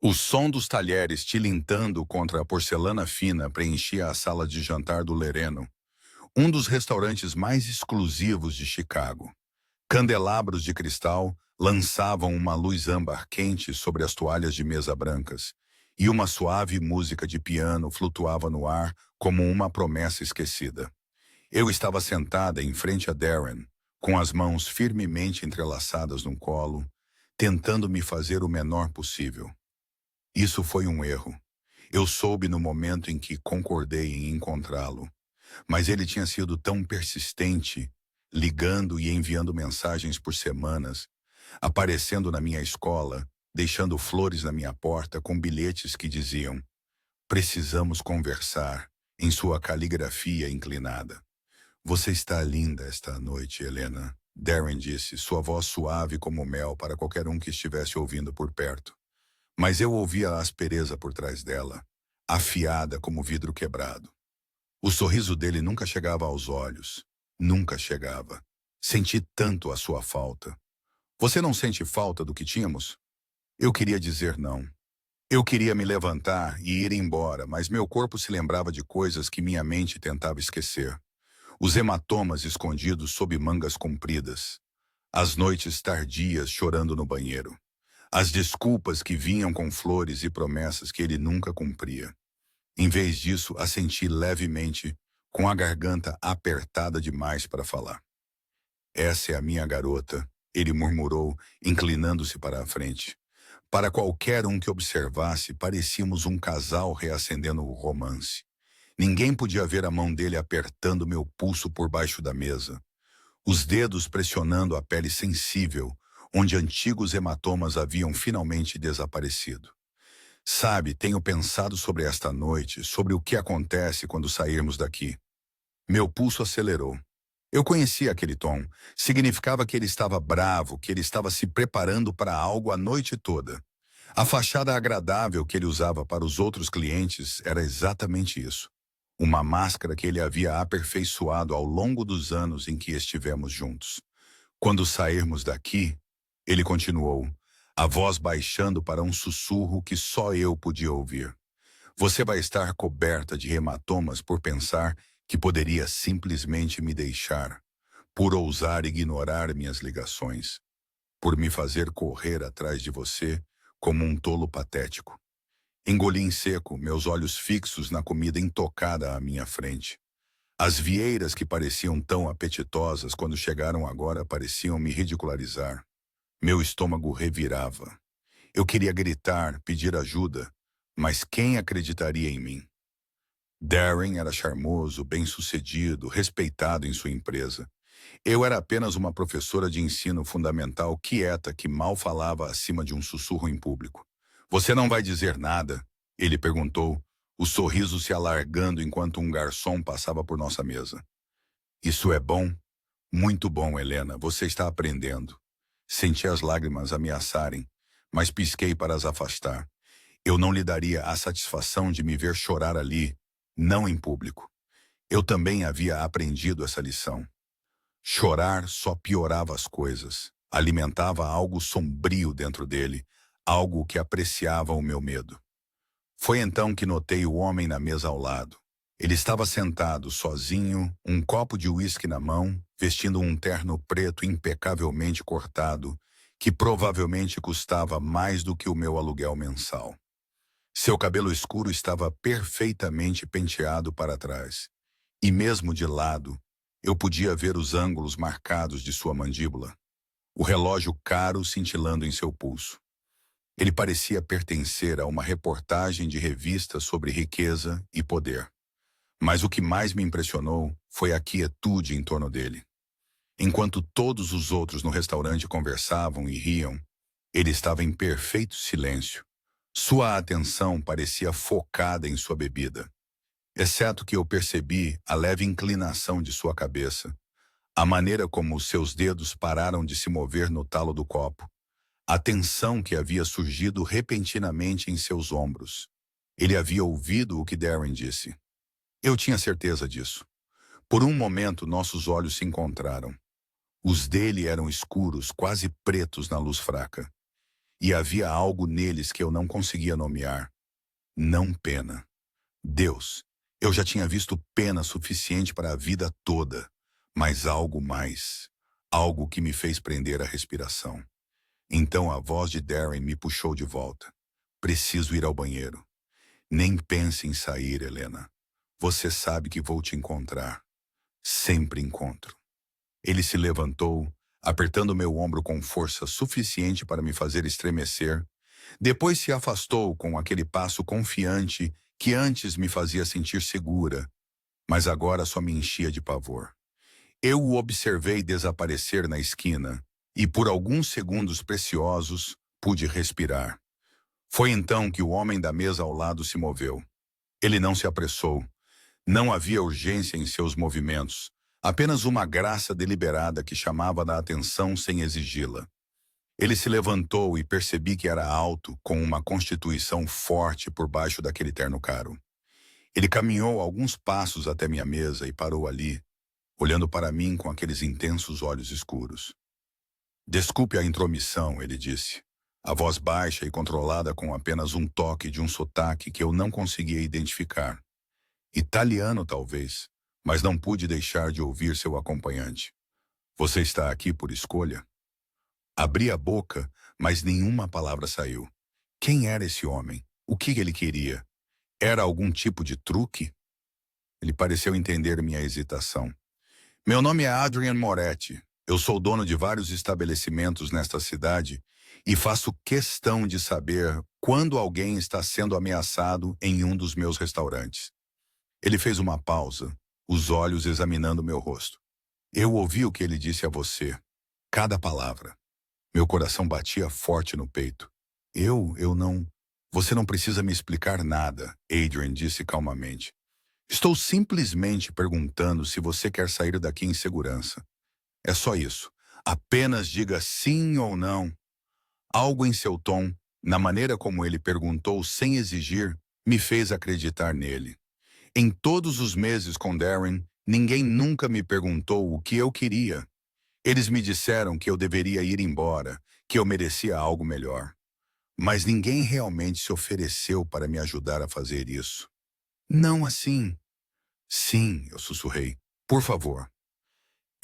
O som dos talheres tilintando contra a porcelana fina preenchia a sala de jantar do Lereno, um dos restaurantes mais exclusivos de Chicago. Candelabros de cristal lançavam uma luz âmbar quente sobre as toalhas de mesa brancas, e uma suave música de piano flutuava no ar como uma promessa esquecida. Eu estava sentada em frente a Darren, com as mãos firmemente entrelaçadas no colo, tentando me fazer o menor possível. Isso foi um erro. Eu soube no momento em que concordei em encontrá-lo, mas ele tinha sido tão persistente, ligando e enviando mensagens por semanas, aparecendo na minha escola, deixando flores na minha porta com bilhetes que diziam: "Precisamos conversar", em sua caligrafia inclinada. "Você está linda esta noite, Helena", Darren disse, sua voz suave como mel para qualquer um que estivesse ouvindo por perto. Mas eu ouvia a aspereza por trás dela, afiada como vidro quebrado. O sorriso dele nunca chegava aos olhos. Nunca chegava. Senti tanto a sua falta. "Você não sente falta do que tínhamos?" Eu queria dizer não. Eu queria me levantar e ir embora, mas meu corpo se lembrava de coisas que minha mente tentava esquecer. Os hematomas escondidos sob mangas compridas. As noites tardias chorando no banheiro. As desculpas que vinham com flores e promessas que ele nunca cumpria. Em vez disso, assenti levemente, com a garganta apertada demais para falar. "Essa é a minha garota", ele murmurou, inclinando-se para a frente. Para qualquer um que observasse, parecíamos um casal reacendendo o romance. Ninguém podia ver a mão dele apertando meu pulso por baixo da mesa, os dedos pressionando a pele sensível, onde antigos hematomas haviam finalmente desaparecido. "Sabe, tenho pensado sobre esta noite, sobre o que acontece quando sairmos daqui." Meu pulso acelerou. Eu conhecia aquele tom. Significava que ele estava bravo, que ele estava se preparando para algo a noite toda. A fachada agradável que ele usava para os outros clientes era exatamente isso. Uma máscara que ele havia aperfeiçoado ao longo dos anos em que estivemos juntos. "Quando sairmos daqui", ele continuou, a voz baixando para um sussurro que só eu podia ouvir, "você vai estar coberta de hematomas por pensar que poderia simplesmente me deixar, por ousar ignorar minhas ligações, por me fazer correr atrás de você como um tolo patético." Engoli em seco, meus olhos fixos na comida intocada à minha frente. As vieiras que pareciam tão apetitosas quando chegaram agora pareciam me ridicularizar. Meu estômago revirava. Eu queria gritar, pedir ajuda, mas quem acreditaria em mim? Darren era charmoso, bem-sucedido, respeitado em sua empresa. Eu era apenas uma professora de ensino fundamental quieta que mal falava acima de um sussurro em público. "Você não vai dizer nada?" ele perguntou, o sorriso se alargando enquanto um garçom passava por nossa mesa. "Isso é bom?" "Muito bom, Helena, você está aprendendo." Senti as lágrimas ameaçarem, mas pisquei para as afastar. Eu não lhe daria a satisfação de me ver chorar ali, não em público. Eu também havia aprendido essa lição. Chorar só piorava as coisas, alimentava algo sombrio dentro dele, algo que apreciava o meu medo. Foi então que notei o homem na mesa ao lado. Ele estava sentado, sozinho, um copo de uísque na mão, vestindo um terno preto impecavelmente cortado, que provavelmente custava mais do que o meu aluguel mensal. Seu cabelo escuro estava perfeitamente penteado para trás, e mesmo de lado, eu podia ver os ângulos marcados de sua mandíbula, o relógio caro cintilando em seu pulso. Ele parecia pertencer a uma reportagem de revista sobre riqueza e poder. Mas o que mais me impressionou foi a quietude em torno dele. Enquanto todos os outros no restaurante conversavam e riam, ele estava em perfeito silêncio. Sua atenção parecia focada em sua bebida, exceto que eu percebi a leve inclinação de sua cabeça, a maneira como os seus dedos pararam de se mover no talo do copo, a tensão que havia surgido repentinamente em seus ombros. Ele havia ouvido o que Darren disse. Eu tinha certeza disso. Por um momento, nossos olhos se encontraram. Os dele eram escuros, quase pretos na luz fraca. e havia algo neles que eu não conseguia nomear. Não pena. Deus, eu já tinha visto pena suficiente para a vida toda, mas algo mais. Algo que me fez prender a respiração. Então a voz de Darren me puxou de volta. Preciso ir ao banheiro. Nem pense em sair, Helena. Você sabe que vou te encontrar. Sempre encontro. Ele se levantou, apertando meu ombro com força suficiente para me fazer estremecer. Depois se afastou com aquele passo confiante que antes me fazia sentir segura, mas agora só me enchia de pavor. Eu o observei desaparecer na esquina e por alguns segundos preciosos pude respirar. Foi então que o homem da mesa ao lado se moveu. Ele não se apressou. Não havia urgência em seus movimentos, apenas uma graça deliberada que chamava a atenção sem exigi-la. Ele se levantou e percebi que era alto, com uma constituição forte por baixo daquele terno caro. Ele caminhou alguns passos até minha mesa e parou ali, olhando para mim com aqueles intensos olhos escuros. Desculpe a intromissão, ele disse, a voz baixa e controlada com apenas um toque de um sotaque que eu não conseguia identificar. Italiano, talvez, mas não pude deixar de ouvir seu acompanhante. Você está aqui por escolha? Abri a boca, mas nenhuma palavra saiu. Quem era esse homem? O que ele queria? Era algum tipo de truque? Ele pareceu entender minha hesitação. Meu nome é Adrian Moretti. Eu sou dono de vários estabelecimentos nesta cidade e faço questão de saber quando alguém está sendo ameaçado em um dos meus restaurantes. Ele fez uma pausa, os olhos examinando meu rosto. Eu ouvi o que ele disse a você. Cada palavra. Meu coração batia forte no peito. Eu não... Você não precisa me explicar nada, Adrian disse calmamente. Estou simplesmente perguntando se você quer sair daqui em segurança. É só isso. Apenas diga sim ou não. Algo em seu tom, na maneira como ele perguntou sem exigir, me fez acreditar nele. Em todos os meses com Darren, ninguém nunca me perguntou o que eu queria. Eles me disseram que eu deveria ir embora, que eu merecia algo melhor. Mas ninguém realmente se ofereceu para me ajudar a fazer isso. Não assim. Sim, eu sussurrei. Por favor.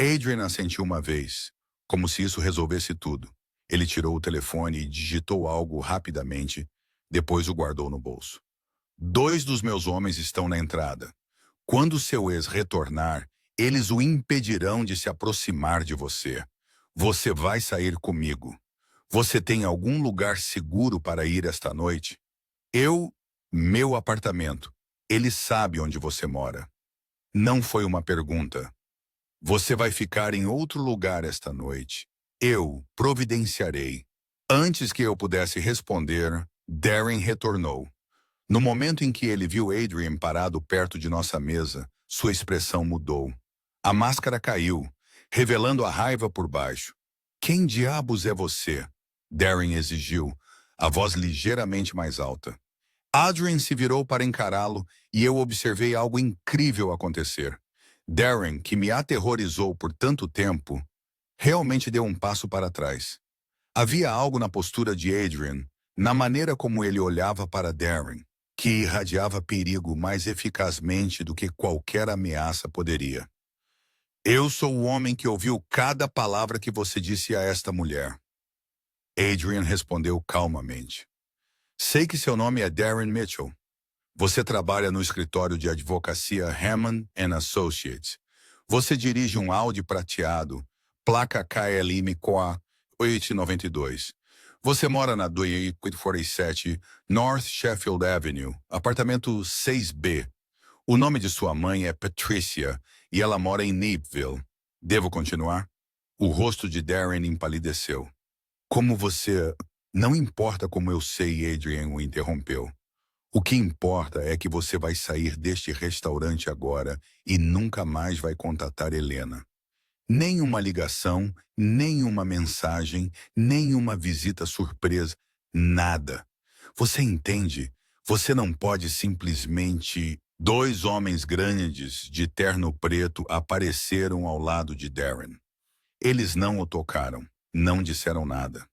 Adrian assentiu uma vez, como se isso resolvesse tudo. Ele tirou o telefone e digitou algo rapidamente, depois o guardou no bolso. 2 dos meus homens estão na entrada. Quando seu ex retornar, eles o impedirão de se aproximar de você. Você vai sair comigo. Você tem algum lugar seguro para ir esta noite? Meu apartamento. Ele sabe onde você mora. Não foi uma pergunta. Você vai ficar em outro lugar esta noite. Eu providenciarei. Antes que eu pudesse responder, Darren retornou. No momento em que ele viu Adrian parado perto de nossa mesa, sua expressão mudou. A máscara caiu, revelando a raiva por baixo. Quem diabos é você? Darren exigiu, a voz ligeiramente mais alta. Adrian se virou para encará-lo e eu observei algo incrível acontecer. Darren, que me aterrorizou por tanto tempo, realmente deu um passo para trás. Havia algo na postura de Adrian, na maneira como ele olhava para Darren, que irradiava perigo mais eficazmente do que qualquer ameaça poderia. Eu sou o homem que ouviu cada palavra que você disse a esta mulher. Adrian respondeu calmamente. Sei que seu nome é Darren Mitchell. Você trabalha no escritório de advocacia Hammond & Associates. Você dirige um Audi prateado, placa KLM COA 892. Você mora na 247 North Sheffield Avenue, apartamento 6B. O nome de sua mãe é Patricia e ela mora em Napeville. Devo continuar? O rosto de Darren empalideceu. Como você... Não importa como eu sei, Adrian o interrompeu. O que importa é que você vai sair deste restaurante agora e nunca mais vai contatar Helena. Nem uma ligação, nem uma mensagem, nem uma visita surpresa, nada. Você entende? Você não pode simplesmente... 2 homens grandes de terno preto apareceram ao lado de Darren. Eles não o tocaram, não disseram nada.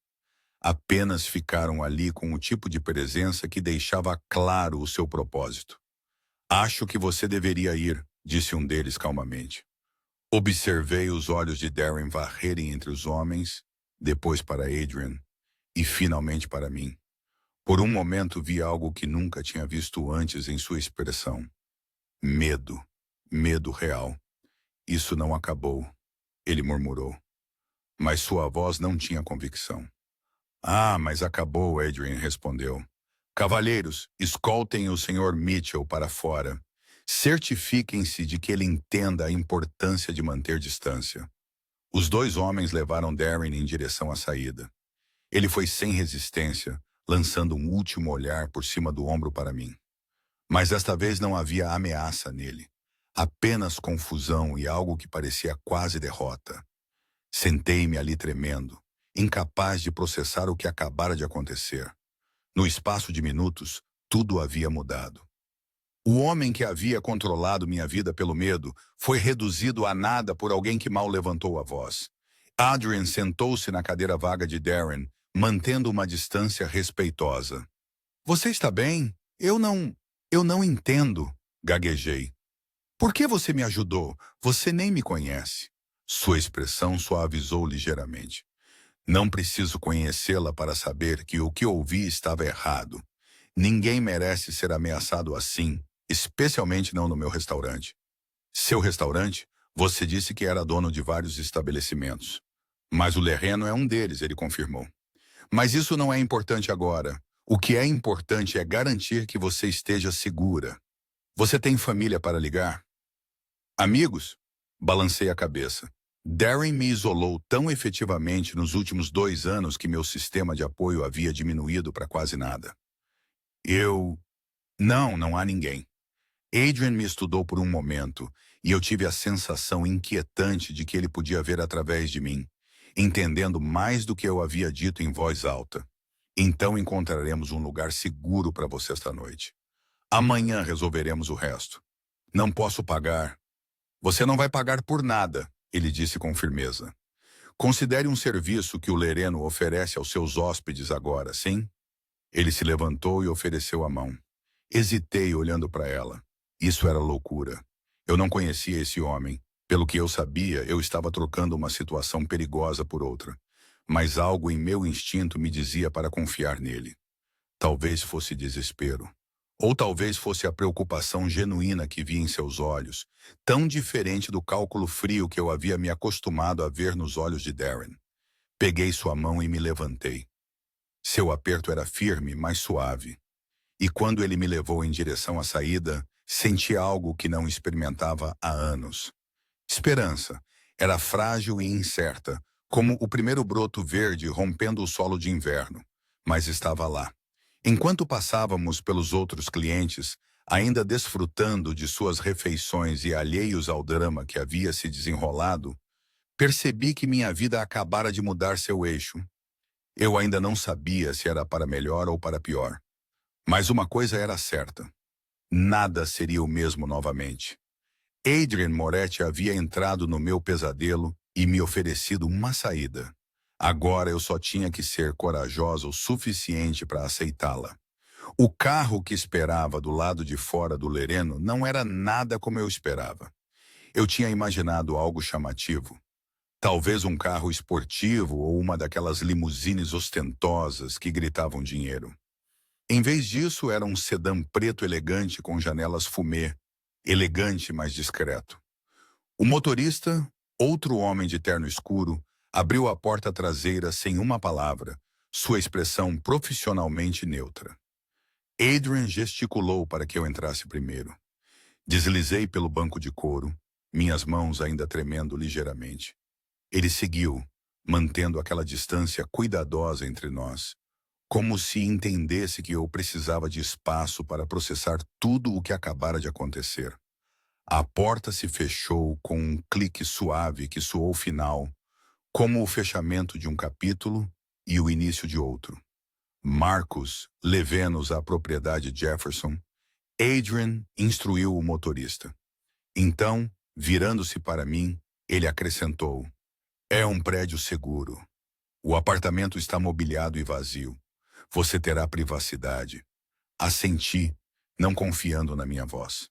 Apenas ficaram ali com o tipo de presença que deixava claro o seu propósito. Acho que você deveria ir, disse um deles calmamente. Observei os olhos de Darren varrerem entre os homens, depois para Adrian e finalmente para mim. Por um momento vi algo que nunca tinha visto antes em sua expressão. Medo. Medo real. Isso não acabou, ele murmurou. Mas sua voz não tinha convicção. Ah, mas acabou, Adrian respondeu. Cavalheiros, escoltem o Sr. Mitchell para fora. Certifiquem-se de que ele entenda a importância de manter distância. Os dois homens levaram Darren em direção à saída. Ele foi sem resistência, lançando um último olhar por cima do ombro para mim. Mas desta vez não havia ameaça nele. Apenas confusão e algo que parecia quase derrota. Sentei-me ali tremendo, incapaz de processar o que acabara de acontecer. No espaço de minutos, tudo havia mudado. O homem que havia controlado minha vida pelo medo foi reduzido a nada por alguém que mal levantou a voz. Adrian sentou-se na cadeira vaga de Darren, mantendo uma distância respeitosa. Você está bem? Eu não entendo, gaguejei. Por que você me ajudou? Você nem me conhece. Sua expressão suavizou ligeiramente. Não preciso conhecê-la para saber que o que ouvi estava errado. Ninguém merece ser ameaçado assim, especialmente não no meu restaurante. Seu restaurante? Você disse que era dono de vários estabelecimentos. Mas o Lereno é um deles, ele confirmou. Mas isso não é importante agora. O que é importante é garantir que você esteja segura. Você tem família para ligar? Amigos? Balancei a cabeça. Darren me isolou tão efetivamente nos últimos 2 anos que meu sistema de apoio havia diminuído para quase nada. Não há ninguém. Adrian me estudou por um momento e eu tive a sensação inquietante de que ele podia ver através de mim, entendendo mais do que eu havia dito em voz alta. Então encontraremos um lugar seguro para você esta noite. Amanhã resolveremos o resto. Não posso pagar. Você não vai pagar por nada, ele disse com firmeza. Considere um serviço que o Lereno oferece aos seus hóspedes agora, sim? Ele se levantou e ofereceu a mão. Hesitei olhando para ela. Isso era loucura. Eu não conhecia esse homem. Pelo que eu sabia, eu estava trocando uma situação perigosa por outra. Mas algo em meu instinto me dizia para confiar nele. Talvez fosse desespero. Ou talvez fosse a preocupação genuína que vi em seus olhos, tão diferente do cálculo frio que eu havia me acostumado a ver nos olhos de Darren. Peguei sua mão e me levantei. Seu aperto era firme, mas suave. E quando ele me levou em direção à saída, senti algo que não experimentava há anos. Esperança. Era frágil e incerta, como o primeiro broto verde rompendo o solo de inverno, mas estava lá. Enquanto passávamos pelos outros clientes, ainda desfrutando de suas refeições e alheios ao drama que havia se desenrolado, percebi que minha vida acabara de mudar seu eixo. Eu ainda não sabia se era para melhor ou para pior. Mas uma coisa era certa. Nada seria o mesmo novamente. Adrian Moretti havia entrado no meu pesadelo e me oferecido uma saída. Agora eu só tinha que ser corajosa o suficiente para aceitá-la. O carro que esperava do lado de fora do Lereno não era nada como eu esperava. Eu tinha imaginado algo chamativo. Talvez um carro esportivo ou uma daquelas limusines ostentosas que gritavam dinheiro. Em vez disso, era um sedã preto elegante com janelas fumê, elegante, mas discreto. O motorista, outro homem de terno escuro, abriu a porta traseira sem uma palavra, sua expressão profissionalmente neutra. Adrian gesticulou para que eu entrasse primeiro. Deslizei pelo banco de couro, minhas mãos ainda tremendo ligeiramente. Ele seguiu, mantendo aquela distância cuidadosa entre nós, como se entendesse que eu precisava de espaço para processar tudo o que acabara de acontecer. A porta se fechou com um clique suave que soou final, como o fechamento de um capítulo e o início de outro. Marcus, levê-nos à propriedade Jefferson. Adrian instruiu o motorista. Então, virando-se para mim, ele acrescentou: é um prédio seguro. O apartamento está mobiliado e vazio. Você terá privacidade. Assenti, não confiando na minha voz.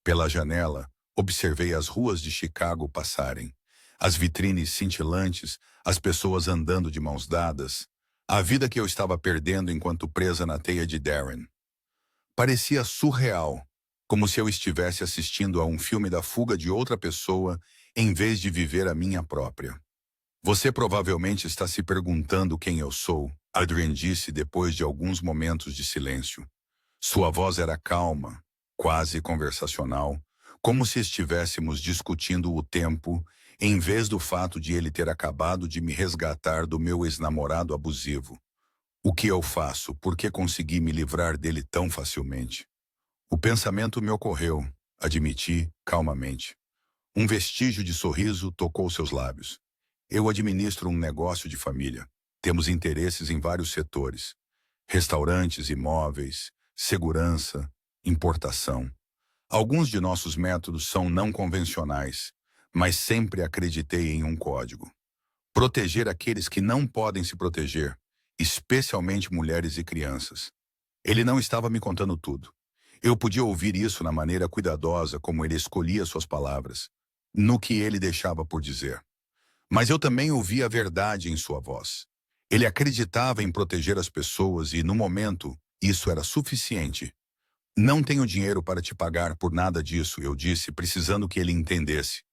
Pela janela, observei as ruas de Chicago passarem. As vitrines cintilantes, as pessoas andando de mãos dadas. A vida que eu estava perdendo enquanto presa na teia de Darren. Parecia surreal, como se eu estivesse assistindo a um filme da fuga de outra pessoa em vez de viver a minha própria. Você provavelmente está se perguntando quem eu sou, Adrian disse depois de alguns momentos de silêncio. Sua voz era calma, quase conversacional, como se estivéssemos discutindo o tempo, em vez do fato de ele ter acabado de me resgatar do meu ex-namorado abusivo. O que eu faço? Por que consegui me livrar dele tão facilmente? O pensamento me ocorreu, admiti, calmamente. Um vestígio de sorriso tocou seus lábios. Eu administro um negócio de família. Temos interesses em vários setores. Restaurantes, imóveis, segurança, importação. Alguns de nossos métodos são não convencionais, mas sempre acreditei em um código. Proteger aqueles que não podem se proteger, especialmente mulheres e crianças. Ele não estava me contando tudo. Eu podia ouvir isso na maneira cuidadosa como ele escolhia suas palavras, no que ele deixava por dizer. Mas eu também ouvia a verdade em sua voz. Ele acreditava em proteger as pessoas e, no momento, isso era suficiente. Não tenho dinheiro para te pagar por nada disso, eu disse, precisando que ele entendesse.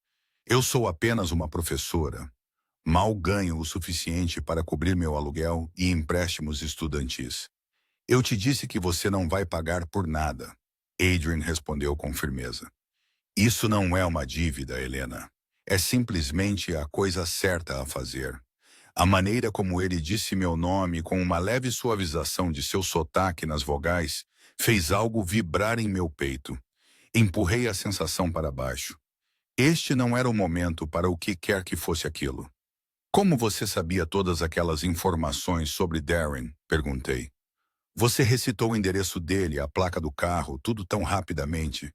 Eu sou apenas uma professora. Mal ganho o suficiente para cobrir meu aluguel e empréstimos estudantis. Eu te disse que você não vai pagar por nada. Adrian respondeu com firmeza. Isso não é uma dívida, Helena. É simplesmente a coisa certa a fazer. A maneira como ele disse meu nome com uma leve suavização de seu sotaque nas vogais fez algo vibrar em meu peito. Empurrei a sensação para baixo. Este não era o momento para o que quer que fosse aquilo. Como você sabia todas aquelas informações sobre Darren? Perguntei. Você recitou o endereço dele, a placa do carro, tudo tão rapidamente.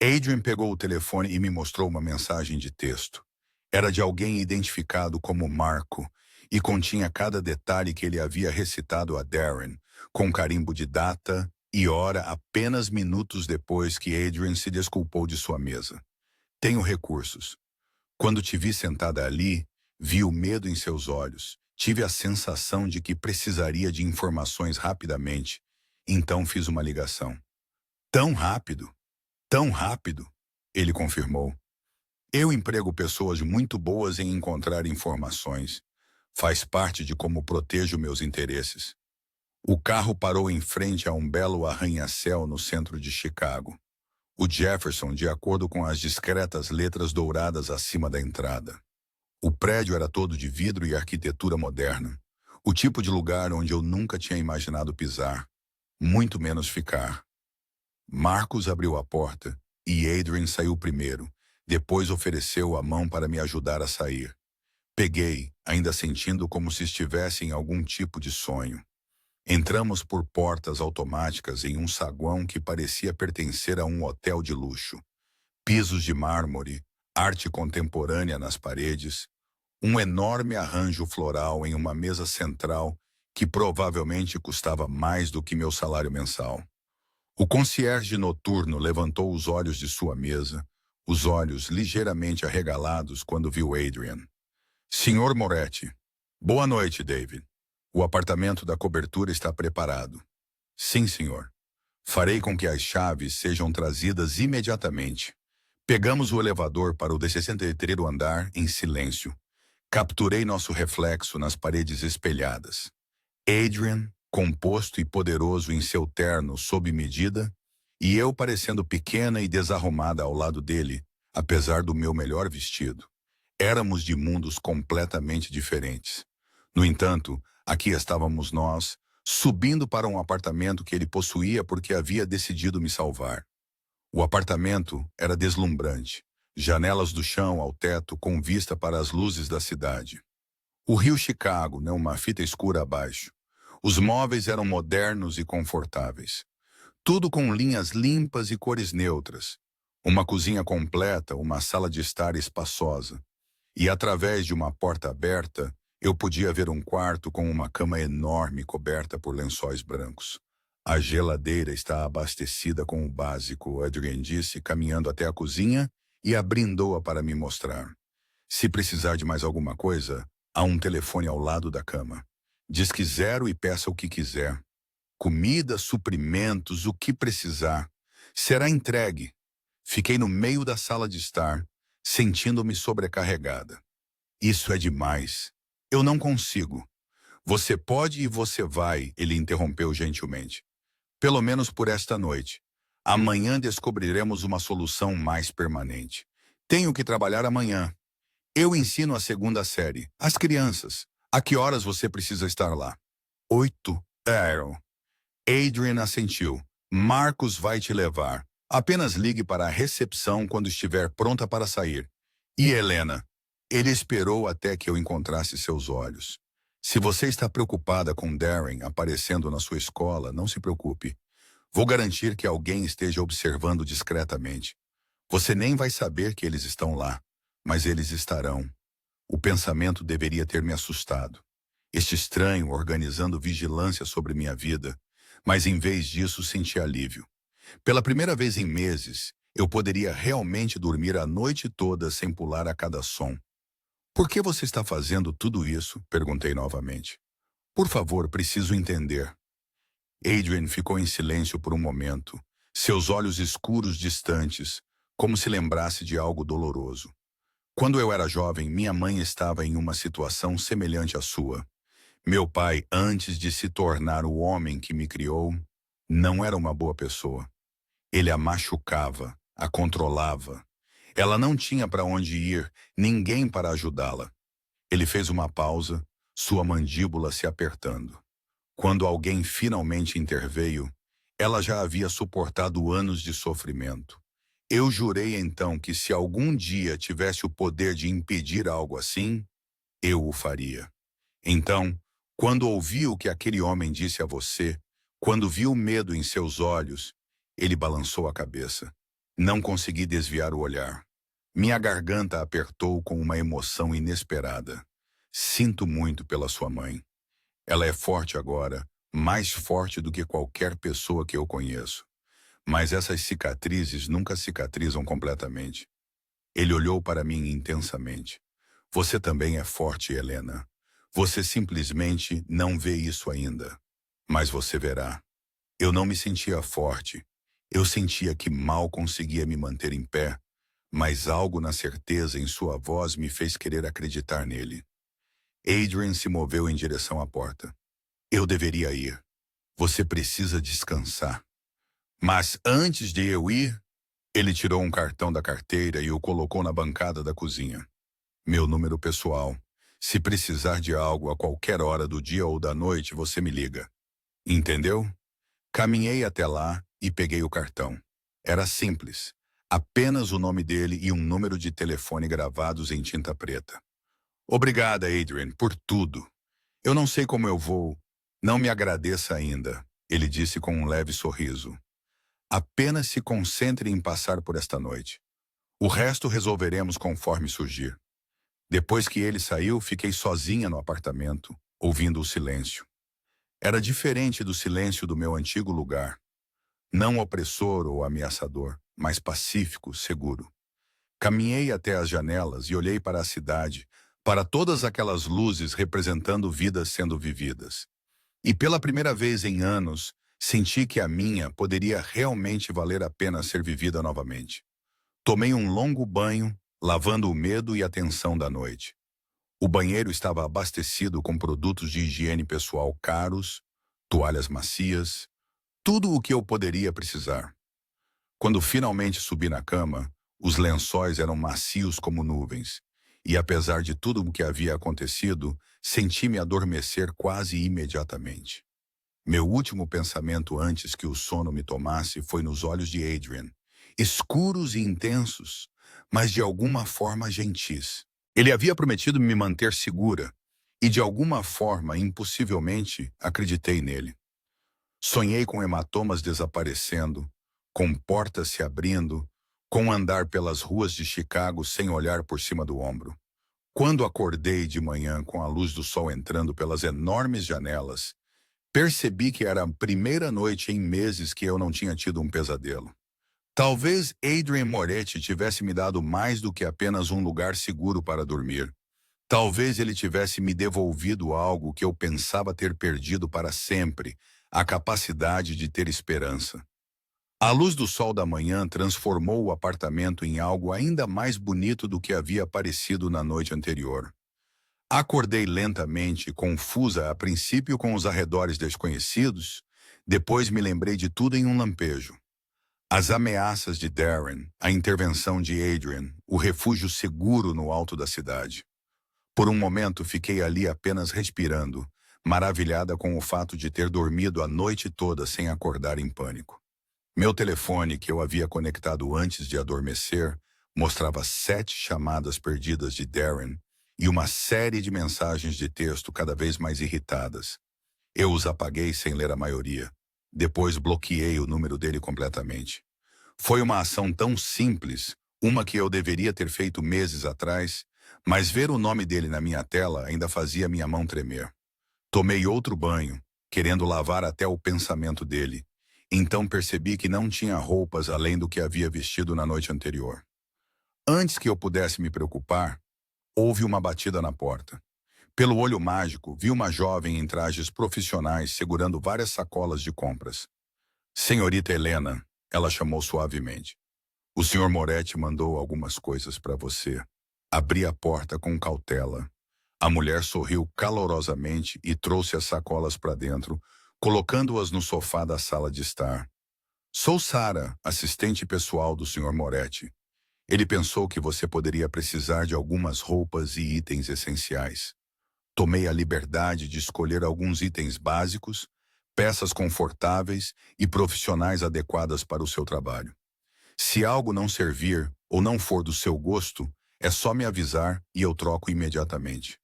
Adrian pegou o telefone e me mostrou uma mensagem de texto. Era de alguém identificado como Marco e continha cada detalhe que ele havia recitado a Darren, com carimbo de data e hora apenas minutos depois que Adrian se desculpou de sua mesa. Tenho recursos. Quando te vi sentada ali, vi o medo em seus olhos. Tive a sensação de que precisaria de informações rapidamente. Então fiz uma ligação. Tão rápido? Tão rápido? Ele confirmou. Eu emprego pessoas muito boas em encontrar informações. Faz parte de como protejo meus interesses. O carro parou em frente a um belo arranha-céu no centro de Chicago. O Jefferson, de acordo com as discretas letras douradas acima da entrada. O prédio era todo de vidro e arquitetura moderna. O tipo de lugar onde eu nunca tinha imaginado pisar, muito menos ficar. Marcos abriu a porta e Adrian saiu primeiro. Depois ofereceu a mão para me ajudar a sair. Peguei, ainda sentindo como se estivesse em algum tipo de sonho. Entramos por portas automáticas em um saguão que parecia pertencer a um hotel de luxo. Pisos de mármore, arte contemporânea nas paredes, um enorme arranjo floral em uma mesa central que provavelmente custava mais do que meu salário mensal. O concierge noturno levantou os olhos de sua mesa, os olhos ligeiramente arregalados quando viu Adrian. Senhor Moretti. Boa noite, David. O apartamento da cobertura está preparado. Sim, senhor. Farei com que as chaves sejam trazidas imediatamente. Pegamos o elevador para o 63º andar em silêncio. Capturei nosso reflexo nas paredes espelhadas. Adrian, composto e poderoso em seu terno sob medida, e eu parecendo pequena e desarrumada ao lado dele, apesar do meu melhor vestido. Éramos de mundos completamente diferentes. No entanto, aqui estávamos nós, subindo para um apartamento que ele possuía porque havia decidido me salvar. O apartamento era deslumbrante, janelas do chão ao teto com vista para as luzes da cidade. O rio Chicago, uma fita escura abaixo. Os móveis eram modernos e confortáveis. Tudo com linhas limpas e cores neutras. Uma cozinha completa, uma sala de estar espaçosa. E através de uma porta aberta, Eu podia ver um quarto com uma cama enorme coberta por lençóis brancos. A geladeira está abastecida com o básico, Adrian disse, caminhando até a cozinha e abrindo-a para me mostrar. Se precisar de mais alguma coisa, há um telefone ao lado da cama. Disque 0 e peça o que quiser. Comida, suprimentos, o que precisar. Será entregue. Fiquei no meio da sala de estar, sentindo-me sobrecarregada. Isso é demais. Eu não consigo. Você pode e você vai, ele interrompeu gentilmente. Pelo menos por esta noite. Amanhã descobriremos uma solução mais permanente. Tenho que trabalhar amanhã. Eu ensino a segunda série. As crianças. A que horas você precisa estar lá? 8. Aaron. Adrian assentiu. Marcos vai te levar. Apenas ligue para a recepção quando estiver pronta para sair. E Helena? Ele esperou até que eu encontrasse seus olhos. Se você está preocupada com Darren aparecendo na sua escola, não se preocupe. Vou garantir que alguém esteja observando discretamente. Você nem vai saber que eles estão lá, mas eles estarão. O pensamento deveria ter me assustado. Este estranho organizando vigilância sobre minha vida, mas em vez disso senti alívio. Pela primeira vez em meses, eu poderia realmente dormir a noite toda sem pular a cada som. Por que você está fazendo tudo isso? Perguntei novamente. Por favor, preciso entender. Adrian ficou em silêncio por um momento, seus olhos escuros distantes, como se lembrasse de algo doloroso. Quando eu era jovem, minha mãe estava em uma situação semelhante à sua. Meu pai, antes de se tornar o homem que me criou, não era uma boa pessoa. Ele a machucava, a controlava. Ela não tinha para onde ir, ninguém para ajudá-la. Ele fez uma pausa, sua mandíbula se apertando. Quando alguém finalmente interveio, ela já havia suportado anos de sofrimento. Eu jurei então que se algum dia tivesse o poder de impedir algo assim, eu o faria. Então, quando ouvi o que aquele homem disse a você, quando vi o medo em seus olhos, ele balançou a cabeça. Não consegui desviar o olhar. Minha garganta apertou com uma emoção inesperada. Sinto muito pela sua mãe. Ela é forte agora, mais forte do que qualquer pessoa que eu conheço. Mas essas cicatrizes nunca cicatrizam completamente. Ele olhou para mim intensamente. Você também é forte, Helena. Você simplesmente não vê isso ainda. Mas você verá. Eu não me sentia forte. Eu sentia que mal conseguia me manter em pé, mas algo na certeza em sua voz me fez querer acreditar nele. Adrian se moveu em direção à porta. Eu deveria ir. Você precisa descansar. Mas antes de eu ir, ele tirou um cartão da carteira e o colocou na bancada da cozinha. Meu número pessoal. Se precisar de algo a qualquer hora do dia ou da noite, você me liga. Entendeu? Caminhei até lá e peguei o cartão. Era simples. Apenas o nome dele e um número de telefone gravados em tinta preta. Obrigada, Adrian, por tudo. Eu não sei como eu vou. Não me agradeça ainda, ele disse com um leve sorriso. Apenas se concentre em passar por esta noite. O resto resolveremos conforme surgir. Depois que ele saiu, fiquei sozinha no apartamento, ouvindo o silêncio. Era diferente do silêncio do meu antigo lugar. Não opressor ou ameaçador, mas pacífico, seguro. Caminhei até as janelas e olhei para a cidade, para todas aquelas luzes representando vidas sendo vividas. E pela primeira vez em anos, senti que a minha poderia realmente valer a pena ser vivida novamente. Tomei um longo banho, lavando o medo e a tensão da noite. O banheiro estava abastecido com produtos de higiene pessoal caros, toalhas macias, tudo o que eu poderia precisar. Quando finalmente subi na cama, os lençóis eram macios como nuvens, e apesar de tudo o que havia acontecido, senti-me adormecer quase imediatamente. Meu último pensamento antes que o sono me tomasse foi nos olhos de Adrian, escuros e intensos, mas de alguma forma gentis. Ele havia prometido me manter segura, e de alguma forma, impossivelmente, acreditei nele. Sonhei com hematomas desaparecendo, com portas se abrindo, com andar pelas ruas de Chicago sem olhar por cima do ombro. Quando acordei de manhã com a luz do sol entrando pelas enormes janelas, percebi que era a primeira noite em meses que eu não tinha tido um pesadelo. Talvez Adrian Moretti tivesse me dado mais do que apenas um lugar seguro para dormir. Talvez ele tivesse me devolvido algo que eu pensava ter perdido para sempre, a capacidade de ter esperança. A luz do sol da manhã transformou o apartamento em algo ainda mais bonito do que havia aparecido na noite anterior. Acordei lentamente, confusa a princípio com os arredores desconhecidos, depois me lembrei de tudo em um lampejo. As ameaças de Darren, a intervenção de Adrian, o refúgio seguro no alto da cidade. Por um momento fiquei ali apenas respirando, maravilhada com o fato de ter dormido a noite toda sem acordar em pânico. Meu telefone, que eu havia conectado antes de adormecer, mostrava 7 chamadas perdidas de Darren e uma série de mensagens de texto cada vez mais irritadas. Eu os apaguei sem ler a maioria. Depois bloqueei o número dele completamente. Foi uma ação tão simples, uma que eu deveria ter feito meses atrás, mas ver o nome dele na minha tela ainda fazia minha mão tremer. Tomei outro banho, querendo lavar até o pensamento dele. Então percebi que não tinha roupas além do que havia vestido na noite anterior. Antes que eu pudesse me preocupar, houve uma batida na porta. Pelo olho mágico, vi uma jovem em trajes profissionais segurando várias sacolas de compras. Senhorita Helena, ela chamou suavemente. O senhor Moretti mandou algumas coisas para você. Abri a porta com cautela. A mulher sorriu calorosamente e trouxe as sacolas para dentro, colocando-as no sofá da sala de estar. Sou Sara, assistente pessoal do senhor Moretti. Ele pensou que você poderia precisar de algumas roupas e itens essenciais. Tomei a liberdade de escolher alguns itens básicos, peças confortáveis e profissionais adequadas para o seu trabalho. Se algo não servir ou não for do seu gosto, é só me avisar e eu troco imediatamente.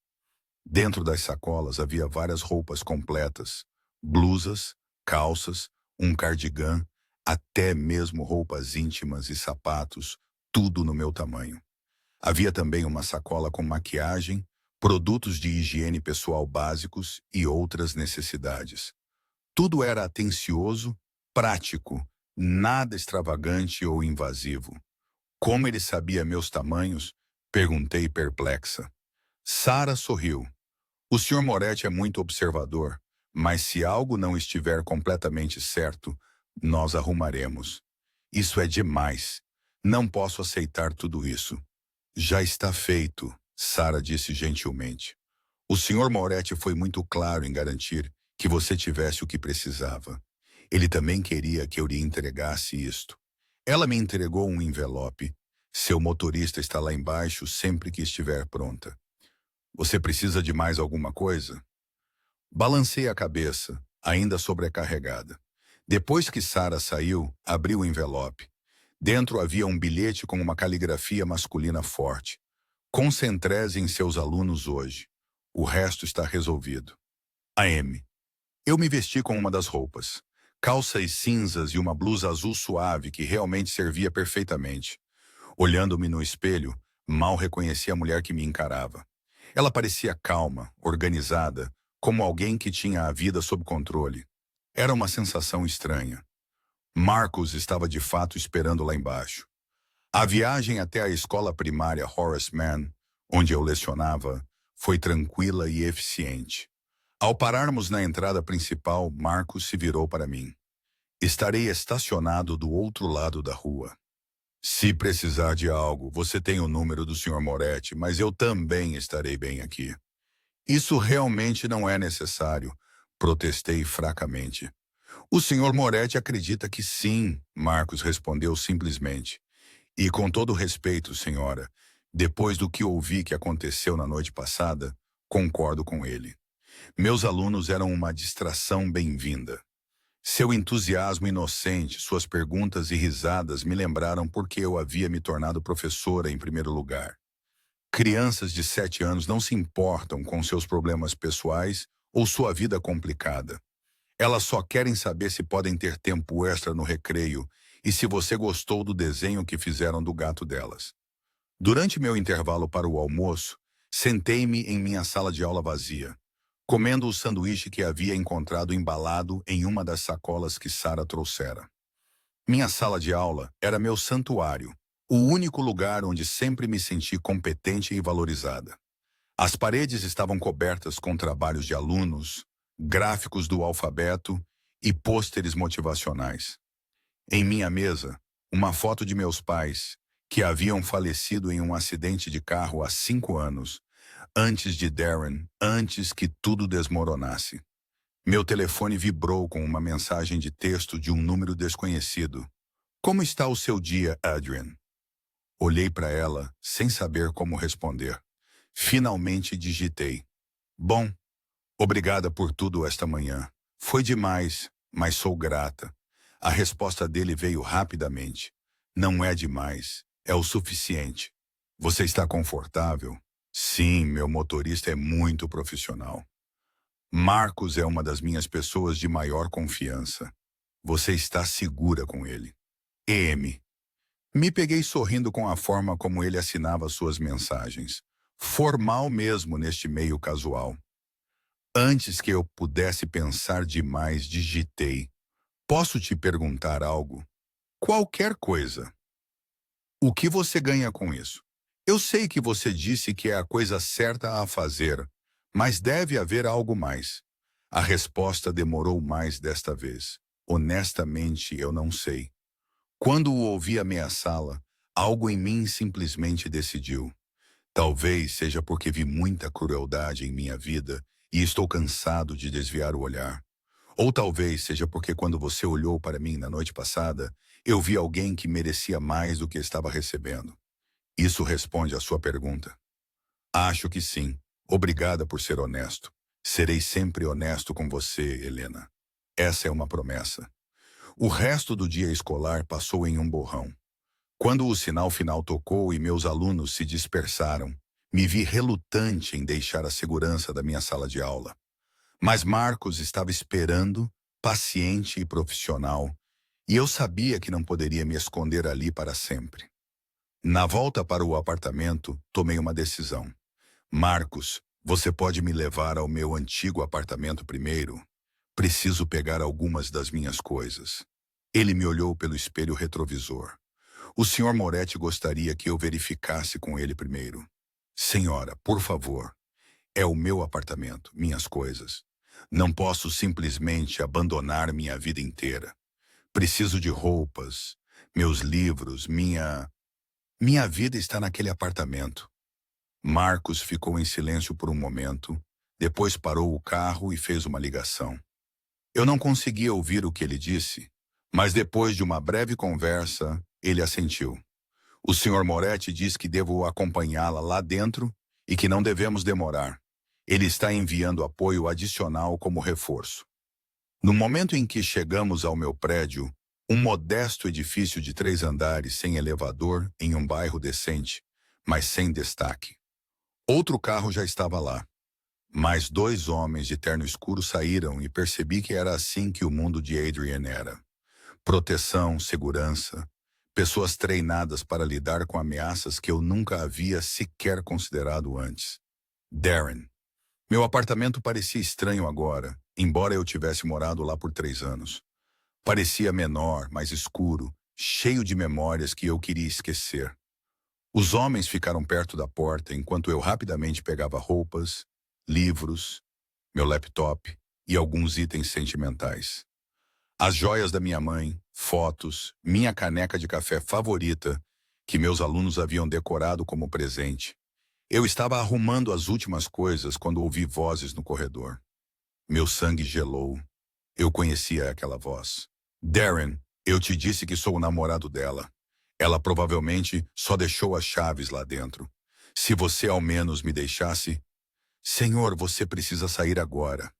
Dentro das sacolas havia várias roupas completas, blusas, calças, um cardigã, até mesmo roupas íntimas e sapatos, tudo no meu tamanho. Havia também uma sacola com maquiagem, produtos de higiene pessoal básicos e outras necessidades. Tudo era atencioso, prático, nada extravagante ou invasivo. Como ele sabia meus tamanhos? Perguntei perplexa. Sara sorriu. O Sr. Moretti é muito observador, mas se algo não estiver completamente certo, nós arrumaremos. Isso é demais. Não posso aceitar tudo isso. Já está feito, Sara disse gentilmente. O Sr. Moretti foi muito claro em garantir que você tivesse o que precisava. Ele também queria que eu lhe entregasse isto. Ela me entregou um envelope. Seu motorista está lá embaixo sempre que estiver pronta. Você precisa de mais alguma coisa? Balancei a cabeça, ainda sobrecarregada. Depois que Sara saiu, abri o envelope. Dentro havia um bilhete com uma caligrafia masculina forte. Concentre-se em seus alunos hoje. O resto está resolvido. AM. Eu me vesti com uma das roupas. Calças cinzas e uma blusa azul suave que realmente servia perfeitamente. Olhando-me no espelho, mal reconheci a mulher que me encarava. Ela parecia calma, organizada, como alguém que tinha a vida sob controle. Era uma sensação estranha. Marcos estava de fato esperando lá embaixo. A viagem até a escola primária Horace Mann, onde eu lecionava, foi tranquila e eficiente. Ao pararmos na entrada principal, Marcos se virou para mim. Estarei estacionado do outro lado da rua. Se precisar de algo, você tem o número do Sr. Moretti, mas eu também estarei bem aqui. Isso realmente não é necessário, protestei fracamente. O Sr. Moretti acredita que sim, Marcos respondeu simplesmente. E com todo respeito, senhora, depois do que ouvi que aconteceu na noite passada, concordo com ele. Meus alunos eram uma distração bem-vinda. Seu entusiasmo inocente, suas perguntas e risadas me lembraram por que eu havia me tornado professora em primeiro lugar. Crianças de 7 anos não se importam com seus problemas pessoais ou sua vida complicada. Elas só querem saber se podem ter tempo extra no recreio e se você gostou do desenho que fizeram do gato delas. Durante meu intervalo para o almoço, Sentei-me em minha sala de aula vazia, comendo o sanduíche que havia encontrado embalado em uma das sacolas que Sara trouxera. Minha sala de aula era meu santuário, o único lugar onde sempre me senti competente e valorizada. As paredes estavam cobertas com trabalhos de alunos, gráficos do alfabeto e pôsteres motivacionais. Em minha mesa, uma foto de meus pais, que haviam falecido em um acidente de carro há 5 anos, antes de Darren, antes que tudo desmoronasse. Meu telefone vibrou com uma mensagem de texto de um número desconhecido. Como está o seu dia, Adrian? Olhei para ela, sem saber como responder. Finalmente digitei. Bom, obrigada por tudo esta manhã. Foi demais, mas sou grata. A resposta dele veio rapidamente. Não é demais, é o suficiente. Você está confortável? Sim, meu motorista é muito profissional. Marcos é uma das minhas pessoas de maior confiança. Você está segura com ele. EM. Me peguei sorrindo com a forma como ele assinava suas mensagens. Formal mesmo neste meio casual. Antes que eu pudesse pensar demais, digitei. Posso te perguntar algo? Qualquer coisa. O que você ganha com isso? Eu sei que você disse que é a coisa certa a fazer, mas deve haver algo mais. A resposta demorou mais desta vez. Honestamente, eu não sei. Quando o ouvi ameaçá-la, algo em mim simplesmente decidiu. Talvez seja porque vi muita crueldade em minha vida e estou cansado de desviar o olhar. Ou talvez seja porque quando você olhou para mim na noite passada, eu vi alguém que merecia mais do que estava recebendo. Isso responde à sua pergunta? Acho que sim. Obrigada por ser honesto. Serei sempre honesto com você, Helena. Essa é uma promessa. O resto do dia escolar passou em um borrão. Quando o sinal final tocou e meus alunos se dispersaram, me vi relutante em deixar a segurança da minha sala de aula. Mas Marcos estava esperando, paciente e profissional, e eu sabia que não poderia me esconder ali para sempre. Na volta para o apartamento, tomei uma decisão. Marcos, você pode me levar ao meu antigo apartamento primeiro? Preciso pegar algumas das minhas coisas. Ele me olhou pelo espelho retrovisor. O Sr. Moretti gostaria que eu verificasse com ele primeiro. Senhora, por favor. É o meu apartamento, minhas coisas. Não posso simplesmente abandonar minha vida inteira. Preciso de roupas, meus livros, Minha vida está naquele apartamento. Marcos ficou em silêncio por um momento, depois parou o carro e fez uma ligação. Eu não conseguia ouvir o que ele disse, mas depois de uma breve conversa, ele assentiu. O Sr. Moretti diz que devo acompanhá-la lá dentro e que não devemos demorar. Ele está enviando apoio adicional como reforço. No momento em que chegamos ao meu prédio, um modesto edifício de 3 andares sem elevador em um bairro decente, mas sem destaque. Outro carro já estava lá. Mais 2 homens de terno escuro saíram e percebi que era assim que o mundo de Adrian era. Proteção, segurança, pessoas treinadas para lidar com ameaças que eu nunca havia sequer considerado antes. Darren. Meu apartamento parecia estranho agora, embora eu tivesse morado lá por 3 anos. Parecia menor, mais escuro, cheio de memórias que eu queria esquecer. Os homens ficaram perto da porta enquanto eu rapidamente pegava roupas, livros, meu laptop e alguns itens sentimentais. As joias da minha mãe, fotos, minha caneca de café favorita, que meus alunos haviam decorado como presente. Eu estava arrumando as últimas coisas quando ouvi vozes no corredor. Meu sangue gelou. Eu conhecia aquela voz. Darren, eu te disse que sou o namorado dela. Ela provavelmente só deixou as chaves lá dentro. Se você ao menos me deixasse... Senhor, você precisa sair agora.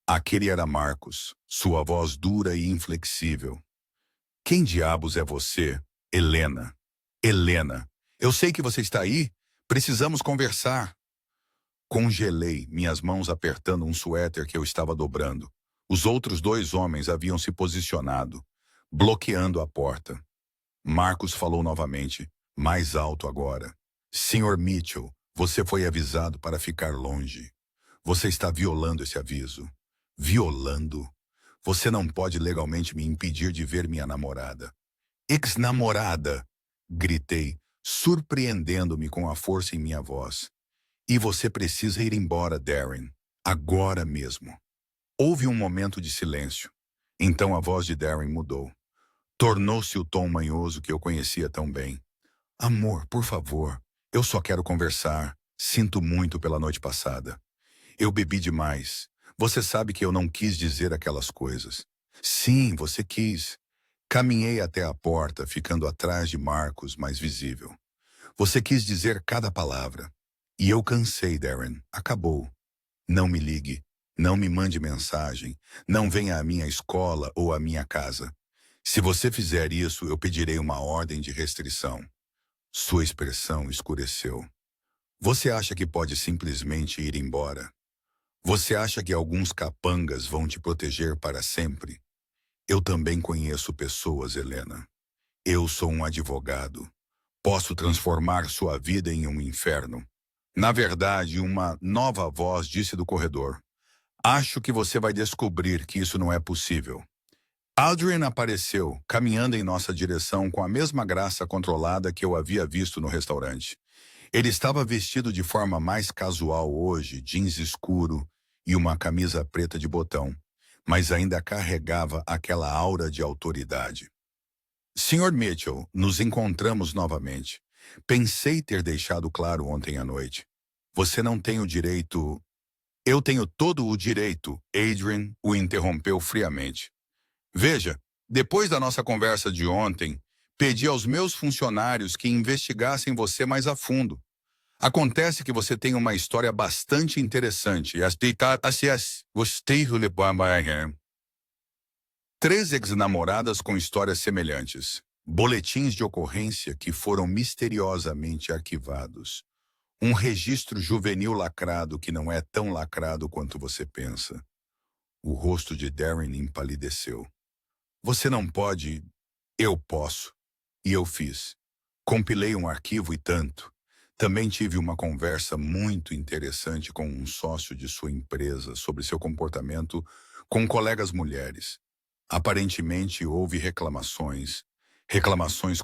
Aquele era Marcos, sua voz dura e inflexível. Quem diabos é você, Helena? Helena, eu sei que você está aí. Precisamos conversar. Congelei, minhas mãos apertando um suéter que eu estava dobrando. Os outros 2 homens haviam se posicionado, bloqueando a porta. Marcos falou novamente, mais alto agora. Sr. Mitchell, Você foi avisado para ficar longe. Você está violando esse aviso. Violando? Você não pode legalmente me impedir de ver minha namorada. Ex-namorada! Gritei, surpreendendo-me com a força em minha voz. E você precisa ir embora, Darren. Agora mesmo. Houve um momento de silêncio. Então a voz de Darren mudou. Tornou-se o tom manhoso que eu conhecia tão bem. Amor, por favor. Eu só quero conversar. Sinto muito pela noite passada. Eu bebi demais. Você sabe que eu não quis dizer aquelas coisas. Sim, você quis. Caminhei até a porta, ficando atrás de Marcos, mais visível. Você quis dizer cada palavra. E eu cansei, Darren. Acabou. Não me ligue. Não me mande mensagem. Não venha à minha escola ou à minha casa. Se você fizer isso, eu pedirei uma ordem de restrição. Sua expressão escureceu. Você acha que pode simplesmente ir embora? Você acha que alguns capangas vão te proteger para sempre? Eu também conheço pessoas, Helena. Eu sou um advogado. Posso transformar sua vida em um inferno. Na verdade, uma nova voz disse do corredor. Acho que você vai descobrir que isso não é possível. Adrian apareceu, caminhando em nossa direção com a mesma graça controlada que eu havia visto no restaurante. Ele estava vestido de forma mais casual hoje, jeans escuro e uma camisa preta de botão, mas ainda carregava aquela aura de autoridade. Sr. Mitchell, nos encontramos novamente. Pensei ter deixado claro ontem à noite. Você não tem o direito... Eu tenho todo o direito, Adrian o interrompeu friamente. Veja, depois da nossa conversa de ontem, pedi aos meus funcionários que investigassem você mais a fundo. Acontece que você tem uma história bastante interessante. Três ex-namoradas com histórias semelhantes. Boletins de ocorrência que foram misteriosamente arquivados. Um registro juvenil lacrado que não é tão lacrado quanto você pensa. O rosto de Darren empalideceu. Você não pode... Eu posso. E eu fiz. Compilei um arquivo e tanto. Também tive uma conversa muito interessante com um sócio de sua empresa sobre seu comportamento com colegas mulheres. Aparentemente houve reclamações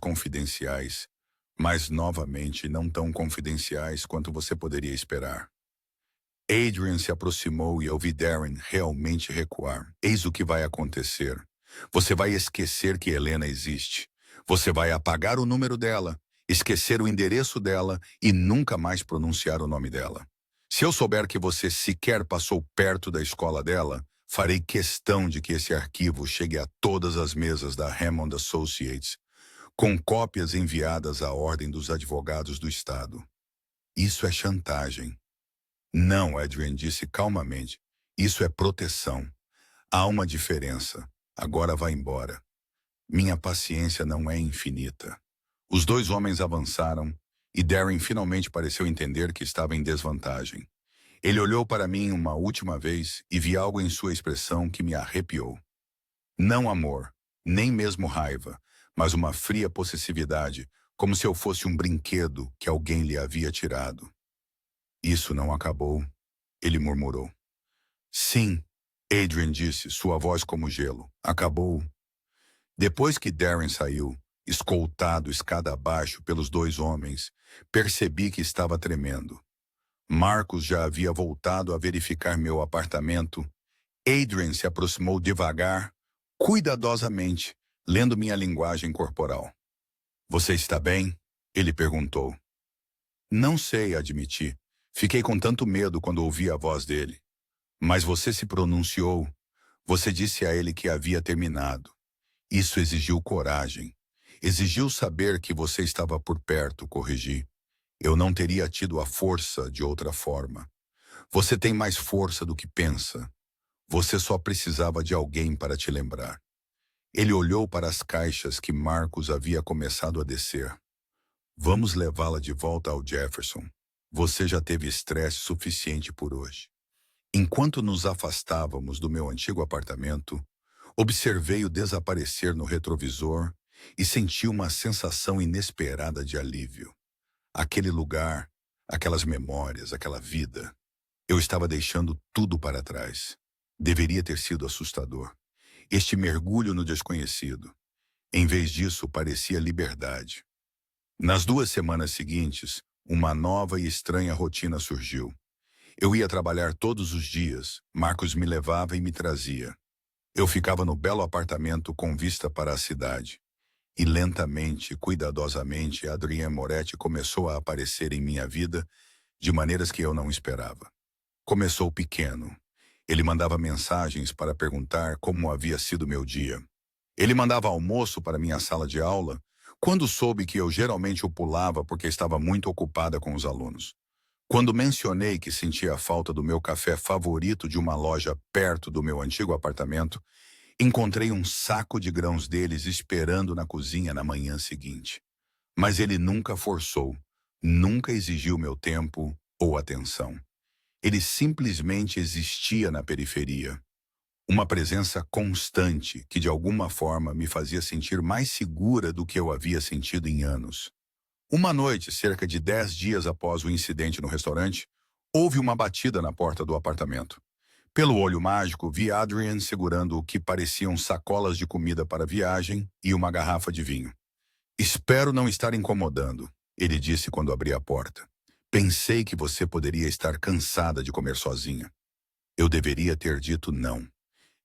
confidenciais, mas novamente não tão confidenciais quanto você poderia esperar. Adrian se aproximou e eu vi Darren realmente recuar. Eis o que vai acontecer. Você vai esquecer que Helena existe. Você vai apagar o número dela, esquecer o endereço dela e nunca mais pronunciar o nome dela. Se eu souber que você sequer passou perto da escola dela, farei questão de que esse arquivo chegue a todas as mesas da Hammond Associates, com cópias enviadas à Ordem dos Advogados do Estado. Isso é chantagem. Não, Adrian disse calmamente. Isso é proteção. Há uma diferença. Agora vá embora. Minha paciência não é infinita. Os dois homens avançaram e Darren finalmente pareceu entender que estava em desvantagem. Ele olhou para mim uma última vez e vi algo em sua expressão que me arrepiou. Não amor, nem mesmo raiva, mas uma fria possessividade, como se eu fosse um brinquedo que alguém lhe havia tirado. Isso não acabou, ele murmurou. Sim, Adrian disse, sua voz como gelo. Acabou. Depois que Darren saiu, escoltado escada abaixo pelos dois homens, percebi que estava tremendo. Marcos já havia voltado a verificar meu apartamento. Adrian se aproximou devagar, cuidadosamente, lendo minha linguagem corporal. Você está bem? Ele perguntou. Não sei, admiti. Fiquei com tanto medo quando ouvi a voz dele. Mas você se pronunciou. Você disse a ele que havia terminado. Isso exigiu coragem. Exigiu saber que você estava por perto, corrigi. Eu não teria tido a força de outra forma. Você tem mais força do que pensa. Você só precisava de alguém para te lembrar. Ele olhou para as caixas que Marcos havia começado a descer. Vamos levá-la de volta ao Jefferson. Você já teve estresse suficiente por hoje. Enquanto nos afastávamos do meu antigo apartamento, observei-o desaparecer no retrovisor e senti uma sensação inesperada de alívio. Aquele lugar, aquelas memórias, aquela vida. Eu estava deixando tudo para trás. Deveria ter sido assustador. Este mergulho no desconhecido. Em vez disso, parecia liberdade. Nas 2 semanas seguintes, uma nova e estranha rotina surgiu. Eu ia trabalhar todos os dias, Marcos me levava e me trazia. Eu ficava no belo apartamento com vista para a cidade. E lentamente, cuidadosamente, Adrien Moretti começou a aparecer em minha vida de maneiras que eu não esperava. Começou pequeno. Ele mandava mensagens para perguntar como havia sido meu dia. Ele mandava almoço para minha sala de aula, quando soube que eu geralmente o pulava porque estava muito ocupada com os alunos. Quando mencionei que sentia a falta do meu café favorito de uma loja perto do meu antigo apartamento, encontrei um saco de grãos deles esperando na cozinha na manhã seguinte. Mas ele nunca forçou, nunca exigiu meu tempo ou atenção. Ele simplesmente existia na periferia. Uma presença constante que de alguma forma me fazia sentir mais segura do que eu havia sentido em anos. Uma noite, cerca de 10 dias após o incidente no restaurante, houve uma batida na porta do apartamento. Pelo olho mágico, vi Adrien segurando o que pareciam sacolas de comida para viagem e uma garrafa de vinho. "Espero não estar incomodando", ele disse quando abri a porta. "Pensei que você poderia estar cansada de comer sozinha." Eu deveria ter dito não.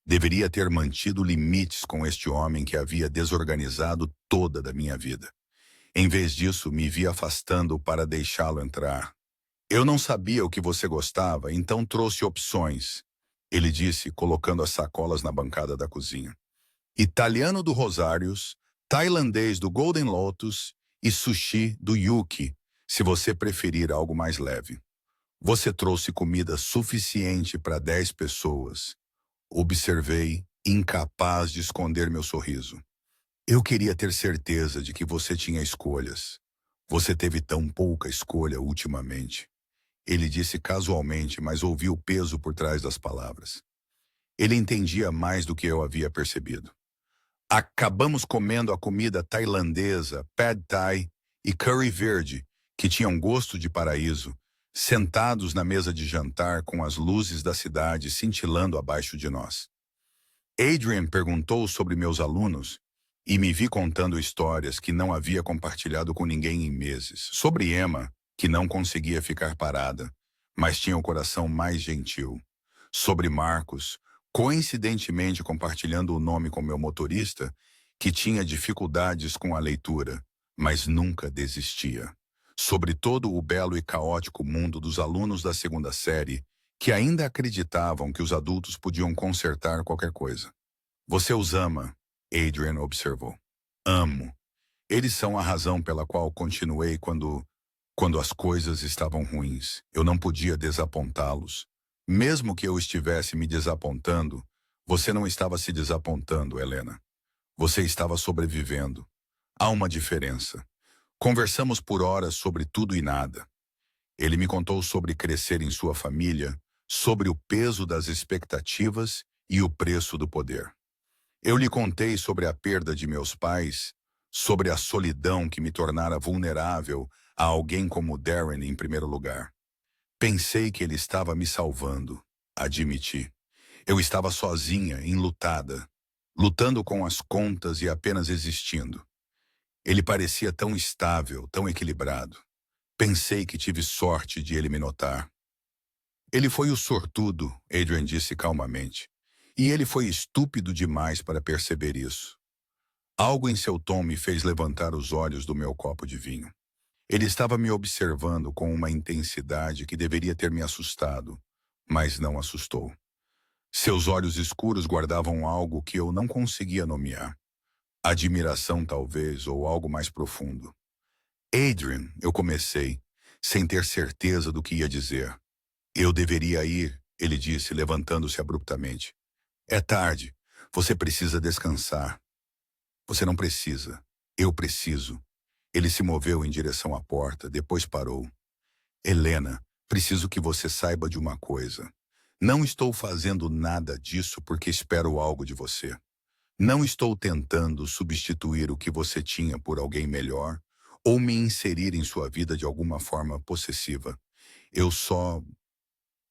Deveria ter mantido limites com este homem que havia desorganizado toda da minha vida. Em vez disso, me vi afastando para deixá-lo entrar. "Eu não sabia o que você gostava, então trouxe opções", ele disse, colocando as sacolas na bancada da cozinha. "Italiano do Rosários, tailandês do Golden Lotus e sushi do Yuki, se você preferir algo mais leve. Você trouxe comida suficiente para 10 pessoas." Observei, incapaz de esconder meu sorriso. "Eu queria ter certeza de que você tinha escolhas. Você teve tão pouca escolha ultimamente." Ele disse casualmente, mas ouvi o peso por trás das palavras. Ele entendia mais do que eu havia percebido. Acabamos comendo a comida tailandesa, pad thai e curry verde, que tinham gosto de paraíso, sentados na mesa de jantar com as luzes da cidade cintilando abaixo de nós. Adrien perguntou sobre meus alunos e me vi contando histórias que não havia compartilhado com ninguém em meses. Sobre Emma, que não conseguia ficar parada, mas tinha o coração mais gentil. Sobre Marcos, coincidentemente compartilhando o nome com meu motorista, que tinha dificuldades com a leitura, mas nunca desistia. Sobre todo o belo e caótico mundo dos alunos da segunda série, que ainda acreditavam que os adultos podiam consertar qualquer coisa. "Você os ama", Adrien observou. "Amo. Eles são a razão pela qual continuei quando as coisas estavam ruins. Eu não podia desapontá-los. Mesmo que eu estivesse me desapontando, você não estava se desapontando, Helena. Você estava sobrevivendo. Há uma diferença. Conversamos por horas sobre tudo e nada. Ele me contou sobre crescer em sua família, sobre o peso das expectativas e o preço do poder. Eu lhe contei sobre a perda de meus pais, sobre a solidão que me tornara vulnerável a alguém como Darren em primeiro lugar. Pensei que ele estava me salvando, admiti. Eu estava sozinha, enlutada, lutando com as contas e apenas existindo. Ele parecia tão estável, tão equilibrado. Pensei que tive sorte de ele me notar. Ele foi o sortudo, Adrien disse calmamente. E ele foi estúpido demais para perceber isso. Algo em seu tom me fez levantar os olhos do meu copo de vinho. Ele estava me observando com uma intensidade que deveria ter me assustado, mas não assustou. Seus olhos escuros guardavam algo que eu não conseguia nomear. Admiração, talvez, ou algo mais profundo. "Adrien", eu comecei, sem ter certeza do que ia dizer. "Eu deveria ir", ele disse, levantando-se abruptamente. "É tarde. Você precisa descansar." "Você não precisa. Eu preciso." Ele se moveu em direção à porta, depois parou. "Helena, preciso que você saiba de uma coisa. Não estou fazendo nada disso porque espero algo de você. Não estou tentando substituir o que você tinha por alguém melhor ou me inserir em sua vida de alguma forma possessiva. Eu só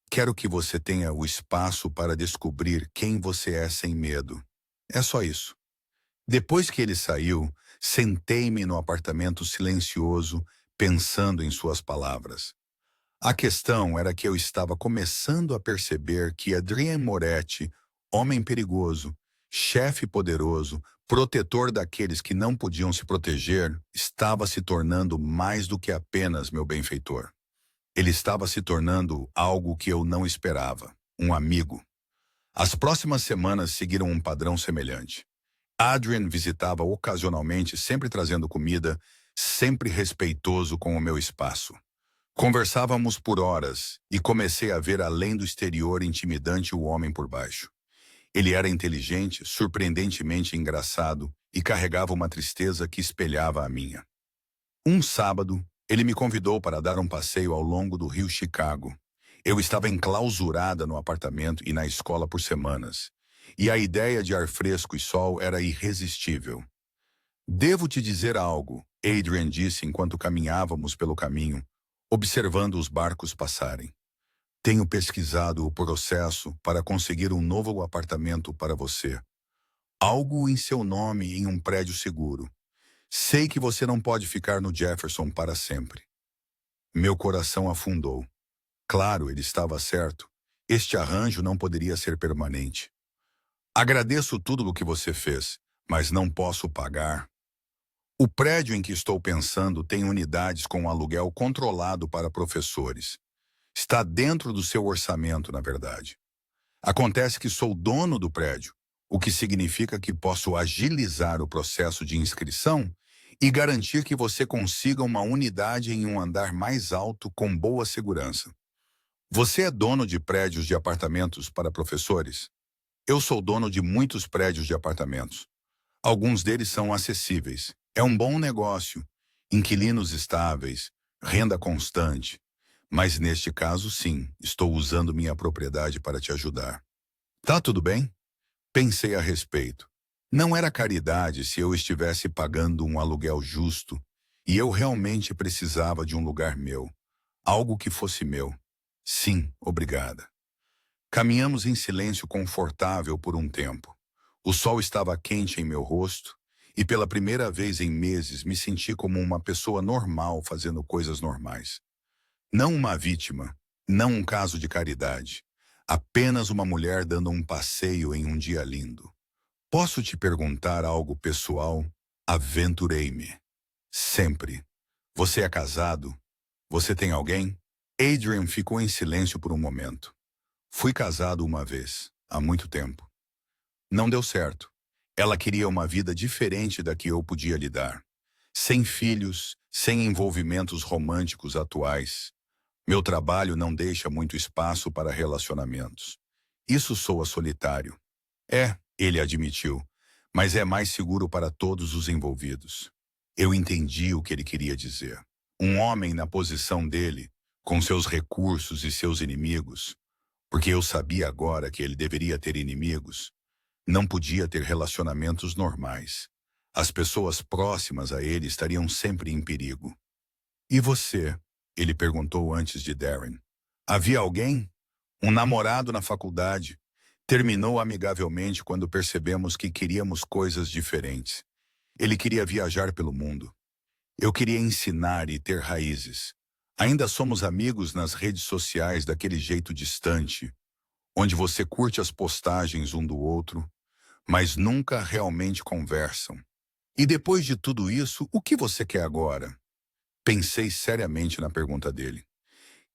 quero que você tenha o espaço para descobrir quem você é sem medo. É só isso. Depois que ele saiu, sentei-me no apartamento silencioso, pensando em suas palavras. A questão era que eu estava começando a perceber que Adrien Moretti, homem perigoso, chefe poderoso, protetor daqueles que não podiam se proteger, estava se tornando mais do que apenas meu benfeitor. Ele estava se tornando algo que eu não esperava, um amigo. As próximas semanas seguiram um padrão semelhante. Adrian visitava ocasionalmente, sempre trazendo comida, sempre respeitoso com o meu espaço. Conversávamos por horas e comecei a ver além do exterior intimidante o homem por baixo. Ele era inteligente, surpreendentemente engraçado e carregava uma tristeza que espelhava a minha. Um sábado, ele me convidou para dar um passeio ao longo do rio Chicago. Eu estava enclausurada no apartamento e na escola por semanas, e a ideia de ar fresco e sol era irresistível. Devo te dizer algo, Adrian disse enquanto caminhávamos pelo caminho, observando os barcos passarem. Tenho pesquisado o processo para conseguir um novo apartamento para você. Algo em seu nome em um prédio seguro. Sei que você não pode ficar no Jefferson para sempre. Meu coração afundou. Claro, ele estava certo. Este arranjo não poderia ser permanente. Agradeço tudo o que você fez, mas não posso pagar. O prédio em que estou pensando tem unidades com aluguel controlado para professores. Está dentro do seu orçamento, na verdade. Acontece que sou dono do prédio, o que significa que posso agilizar o processo de inscrição e garantir que você consiga uma unidade em um andar mais alto com boa segurança. Você é dono de prédios de apartamentos para professores? Eu sou dono de muitos prédios de apartamentos. Alguns deles são acessíveis. É um bom negócio, inquilinos estáveis, renda constante. Mas neste caso, sim, estou usando minha propriedade para te ajudar. Tá tudo bem? Pensei a respeito. Não era caridade se eu estivesse pagando um aluguel justo, e eu realmente precisava de um lugar meu, algo que fosse meu. Sim, obrigada. Caminhamos em silêncio confortável por um tempo. O sol estava quente em meu rosto, e pela primeira vez em meses me senti como uma pessoa normal fazendo coisas normais. Não uma vítima, não um caso de caridade. Apenas uma mulher dando um passeio em um dia lindo. Posso te perguntar algo pessoal? Aventurei-me. Sempre. Você é casado? Você tem alguém? Adrian ficou em silêncio por um momento. Fui casado uma vez, há muito tempo. Não deu certo. Ela queria uma vida diferente da que eu podia lhe dar. Sem filhos, sem envolvimentos românticos atuais. Meu trabalho não deixa muito espaço para relacionamentos. Isso soa solitário. É, ele admitiu, mas é mais seguro para todos os envolvidos. Eu entendi o que ele queria dizer. Um homem na posição dele, com seus recursos e seus inimigos, porque eu sabia agora que ele deveria ter inimigos, não podia ter relacionamentos normais. As pessoas próximas a ele estariam sempre em perigo. E você? Ele perguntou antes de Darren. Havia alguém? Um namorado na faculdade. Terminou amigavelmente quando percebemos que queríamos coisas diferentes. Ele queria viajar pelo mundo. Eu queria ensinar e ter raízes. Ainda somos amigos nas redes sociais daquele jeito distante, onde você curte as postagens um do outro, mas nunca realmente conversam. E depois de tudo isso, o que você quer agora? Pensei seriamente na pergunta dele.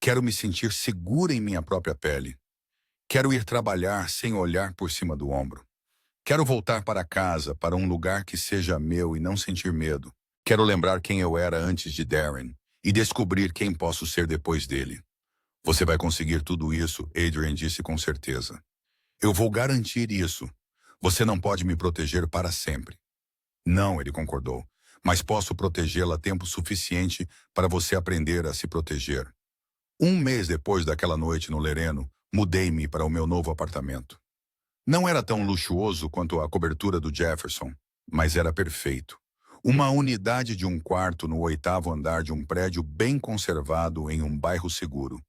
Quero me sentir segura em minha própria pele. Quero ir trabalhar sem olhar por cima do ombro. Quero voltar para casa, para um lugar que seja meu e não sentir medo. Quero lembrar quem eu era antes de Darren e descobrir quem posso ser depois dele. Você vai conseguir tudo isso, Adrian disse com certeza. Eu vou garantir isso. Você não pode me proteger para sempre. Não, ele concordou, mas posso protegê-la tempo suficiente para você aprender a se proteger. Um mês depois daquela noite no Lereno, mudei-me para o meu novo apartamento. Não era tão luxuoso quanto a cobertura do Jefferson, mas era perfeito. Uma unidade de um quarto no 8º andar de um prédio bem conservado em um bairro seguro.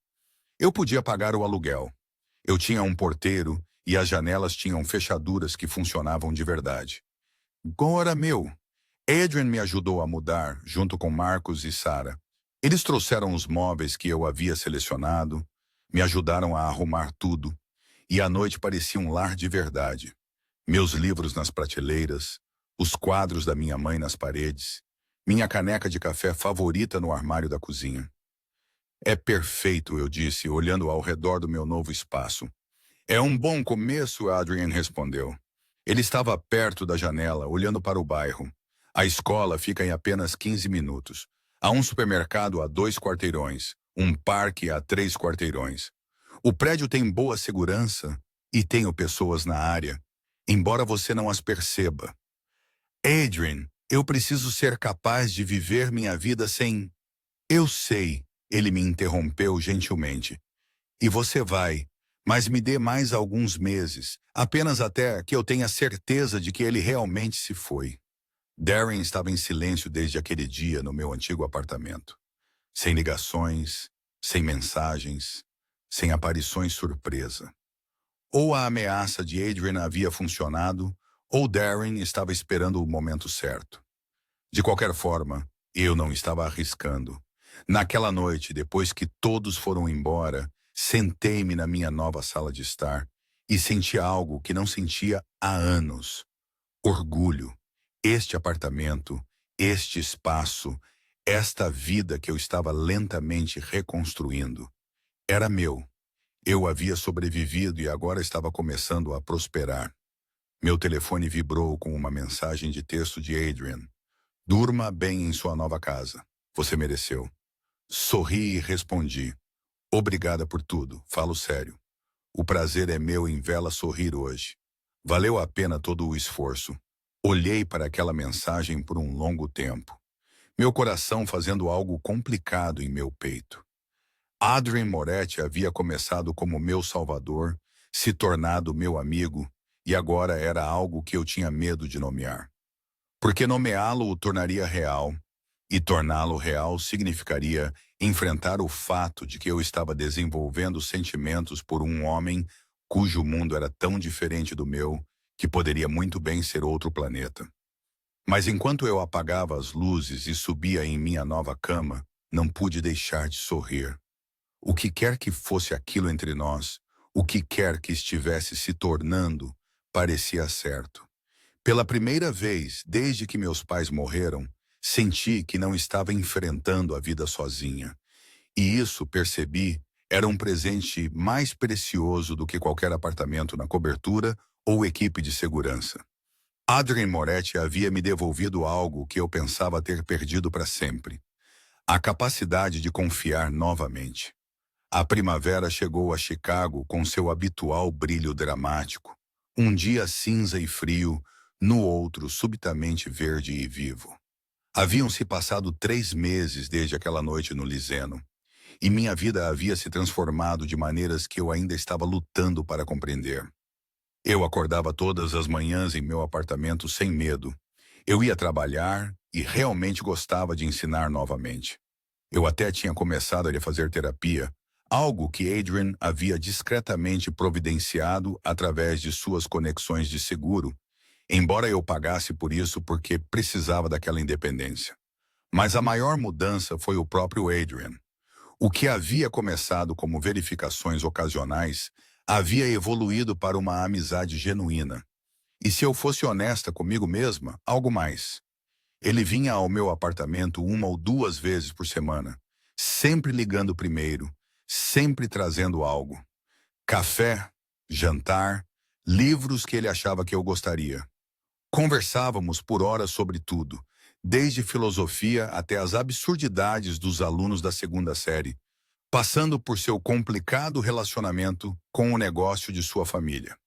Eu podia pagar o aluguel. Eu tinha um porteiro e as janelas tinham fechaduras que funcionavam de verdade. Agora, meu, Adrian me ajudou a mudar, junto com Marcos e Sarah. Eles trouxeram os móveis que eu havia selecionado, me ajudaram a arrumar tudo, e a noite parecia um lar de verdade. Meus livros nas prateleiras, os quadros da minha mãe nas paredes, minha caneca de café favorita no armário da cozinha. É perfeito, eu disse, olhando ao redor do meu novo espaço. É um bom começo, Adrian respondeu. Ele estava perto da janela, olhando para o bairro. A escola fica em apenas 15 minutos. Há um supermercado a 2 quarteirões, um parque a 3 quarteirões. O prédio tem boa segurança e tenho pessoas na área, embora você não as perceba. Adrian, eu preciso ser capaz de viver minha vida sem... Eu sei, ele me interrompeu gentilmente. E você vai, mas me dê mais alguns meses, apenas até que eu tenha certeza de que ele realmente se foi. Darren estava em silêncio desde aquele dia no meu antigo apartamento. Sem ligações, sem mensagens, sem aparições surpresa. Ou a ameaça de Adrian havia funcionado, ou Darren estava esperando o momento certo. De qualquer forma, eu não estava arriscando. Naquela noite, depois que todos foram embora, sentei-me na minha nova sala de estar e senti algo que não sentia há anos. Orgulho. Este apartamento, este espaço, esta vida que eu estava lentamente reconstruindo. Era meu. Eu havia sobrevivido e agora estava começando a prosperar. Meu telefone vibrou com uma mensagem de texto de Adrian. Durma bem em sua nova casa. Você mereceu. Sorri e respondi. Obrigada por tudo, falo sério. O prazer é meu em vê-la sorrir hoje. Valeu a pena todo o esforço. Olhei para aquela mensagem por um longo tempo. Meu coração fazendo algo complicado em meu peito. Adrian Moretti havia começado como meu salvador, se tornado meu amigo, e agora era algo que eu tinha medo de nomear. Porque nomeá-lo o tornaria real, e torná-lo real significaria enfrentar o fato de que eu estava desenvolvendo sentimentos por um homem cujo mundo era tão diferente do meu, que poderia muito bem ser outro planeta. Mas enquanto eu apagava as luzes e subia em minha nova cama, não pude deixar de sorrir. O que quer que fosse aquilo entre nós, o que quer que estivesse se tornando, parecia certo. Pela primeira vez, desde que meus pais morreram, senti que não estava enfrentando a vida sozinha. E isso, percebi, era um presente mais precioso do que qualquer apartamento na cobertura ou equipe de segurança. Adrian Moretti havia me devolvido algo que eu pensava ter perdido para sempre. A capacidade de confiar novamente. A primavera chegou a Chicago com seu habitual brilho dramático. Um dia cinza e frio, no outro subitamente verde e vivo. Haviam-se passado 3 meses desde aquela noite no Liseno, e minha vida havia se transformado de maneiras que eu ainda estava lutando para compreender. Eu acordava todas as manhãs em meu apartamento sem medo. Eu ia trabalhar e realmente gostava de ensinar novamente. Eu até tinha começado a fazer terapia, algo que Adrian havia discretamente providenciado através de suas conexões de seguro, embora eu pagasse por isso porque precisava daquela independência. Mas a maior mudança foi o próprio Adrian. O que havia começado como verificações ocasionais havia evoluído para uma amizade genuína. E se eu fosse honesta comigo mesma, algo mais. Ele vinha ao meu apartamento 1 ou 2 vezes por semana, sempre ligando primeiro, sempre trazendo algo. Café, jantar, livros que ele achava que eu gostaria. Conversávamos por horas sobre tudo, desde filosofia até as absurdidades dos alunos da 2ª série, passando por seu complicado relacionamento com o negócio de sua família.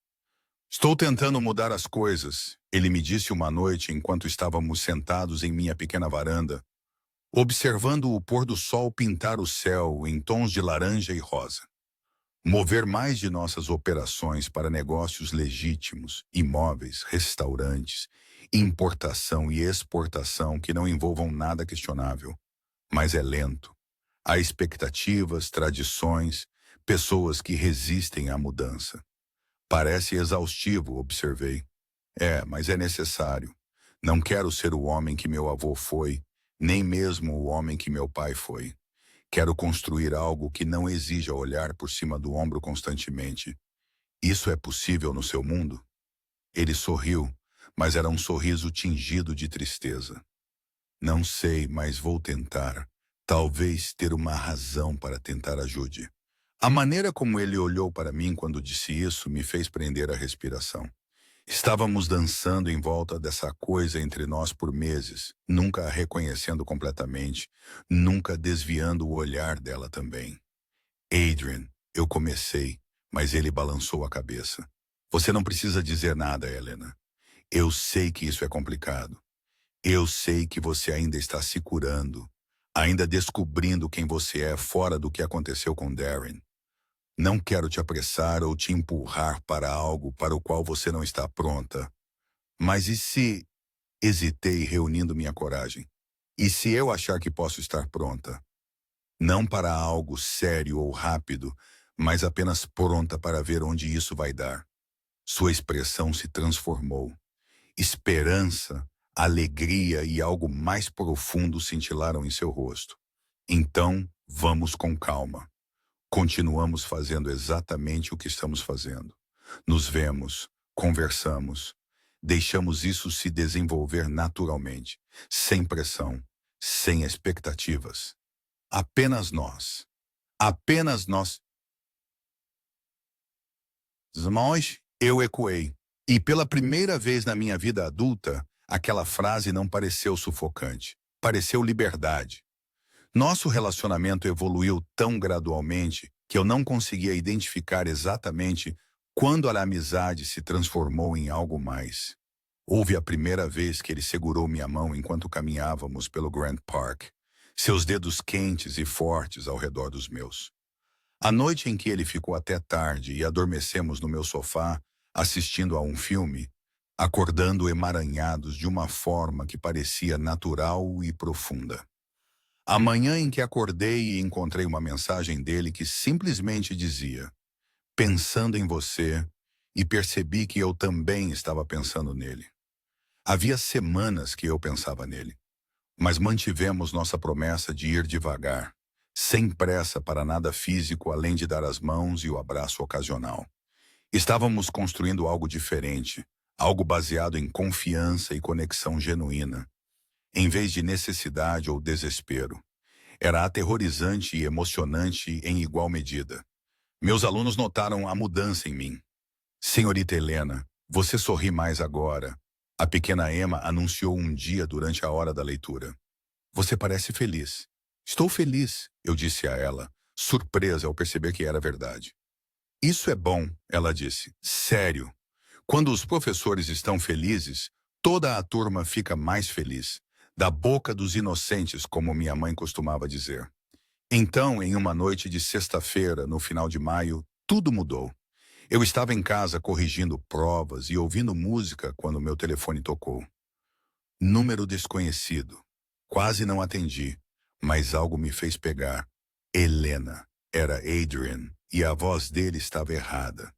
Estou tentando mudar as coisas, ele me disse uma noite enquanto estávamos sentados em minha pequena varanda, observando o pôr do sol pintar o céu em tons de laranja e rosa. Mover mais de nossas operações para negócios legítimos, imóveis, restaurantes Importação e exportação que não envolvam nada questionável. Mas é lento. Há expectativas, tradições, pessoas que resistem à mudança. Parece exaustivo, observei. É, mas é necessário. Não quero ser o homem que meu avô foi, nem mesmo o homem que meu pai foi. Quero construir algo que não exija olhar por cima do ombro constantemente. Isso é possível no seu mundo? Ele sorriu, mas era um sorriso tingido de tristeza. Não sei, mas vou tentar. Talvez ter uma razão para tentar ajude. A maneira como ele olhou para mim quando disse isso me fez prender a respiração. Estávamos dançando em volta dessa coisa entre nós por meses, nunca a reconhecendo completamente, nunca desviando o olhar dela também. Adrian, eu comecei, mas ele balançou a cabeça. Você não precisa dizer nada, Helena. Eu sei que isso é complicado. Eu sei que você ainda está se curando, ainda descobrindo quem você é fora do que aconteceu com Darren. Não quero te apressar ou te empurrar para algo para o qual você não está pronta. Mas e se... Hesitei reunindo minha coragem. E se eu achar que posso estar pronta? Não para algo sério ou rápido, mas apenas pronta para ver onde isso vai dar. Sua expressão se transformou. Esperança, alegria e algo mais profundo cintilaram em seu rosto. Então, vamos com calma. Continuamos fazendo exatamente o que estamos fazendo. Nos vemos, conversamos, deixamos isso se desenvolver naturalmente, sem pressão, sem expectativas. Apenas nós. Apenas nós. Nós, eu ecoei. E pela primeira vez na minha vida adulta, aquela frase não pareceu sufocante. Pareceu liberdade. Nosso relacionamento evoluiu tão gradualmente que eu não conseguia identificar exatamente quando a amizade se transformou em algo mais. Houve a primeira vez que ele segurou minha mão enquanto caminhávamos pelo Grand Park, seus dedos quentes e fortes ao redor dos meus. A noite em que ele ficou até tarde e adormecemos no meu sofá, assistindo a um filme, acordando emaranhados de uma forma que parecia natural e profunda. A manhã em que acordei e encontrei uma mensagem dele que simplesmente dizia: pensando em você, e percebi que eu também estava pensando nele. Havia semanas que eu pensava nele, mas mantivemos nossa promessa de ir devagar, sem pressa para nada físico além de dar as mãos e o abraço ocasional. Estávamos construindo algo diferente, algo baseado em confiança e conexão genuína, em vez de necessidade ou desespero. Era aterrorizante e emocionante em igual medida. Meus alunos notaram a mudança em mim. Senhorita Helena, você sorri mais agora. A pequena Emma anunciou um dia durante a hora da leitura. Você parece feliz. Estou feliz, eu disse a ela, surpresa ao perceber que era verdade. Isso é bom, ela disse. Sério. Quando os professores estão felizes, toda a turma fica mais feliz. Da boca dos inocentes, como minha mãe costumava dizer. Então, em uma noite de sexta-feira, no final de maio, tudo mudou. Eu estava em casa corrigindo provas e ouvindo música quando meu telefone tocou. Número desconhecido. Quase não atendi, mas algo me fez pegar. Helena. Era Adrian, e a voz dele estava errada.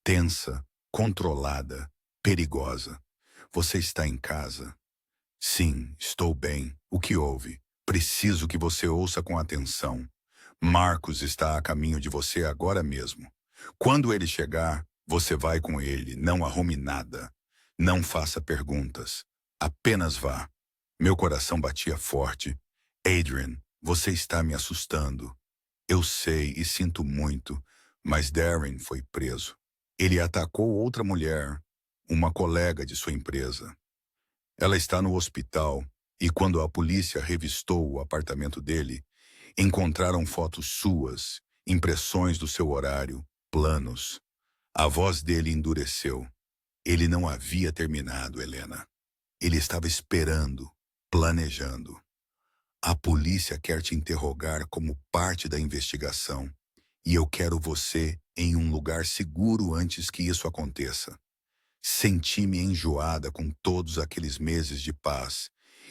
Tensa, controlada, perigosa. Você está em casa? Sim, estou bem. O que houve? Preciso que você ouça com atenção. Marcos está a caminho de você agora mesmo. Quando ele chegar, você vai com ele, não arrume nada. Não faça perguntas. Apenas vá. Meu coração batia forte. Adrian, você está me assustando. Eu sei e sinto muito, mas Darren foi preso. Ele atacou outra mulher, uma colega de sua empresa. Ela está no hospital e quando a polícia revistou o apartamento dele, encontraram fotos suas, impressões do seu horário, planos. A voz dele endureceu. Ele não havia terminado, Helena. Ele estava esperando, planejando. A polícia quer te interrogar como parte da investigação e eu quero você em um lugar seguro antes que isso aconteça. Senti-me enjoada com todos aqueles meses de paz,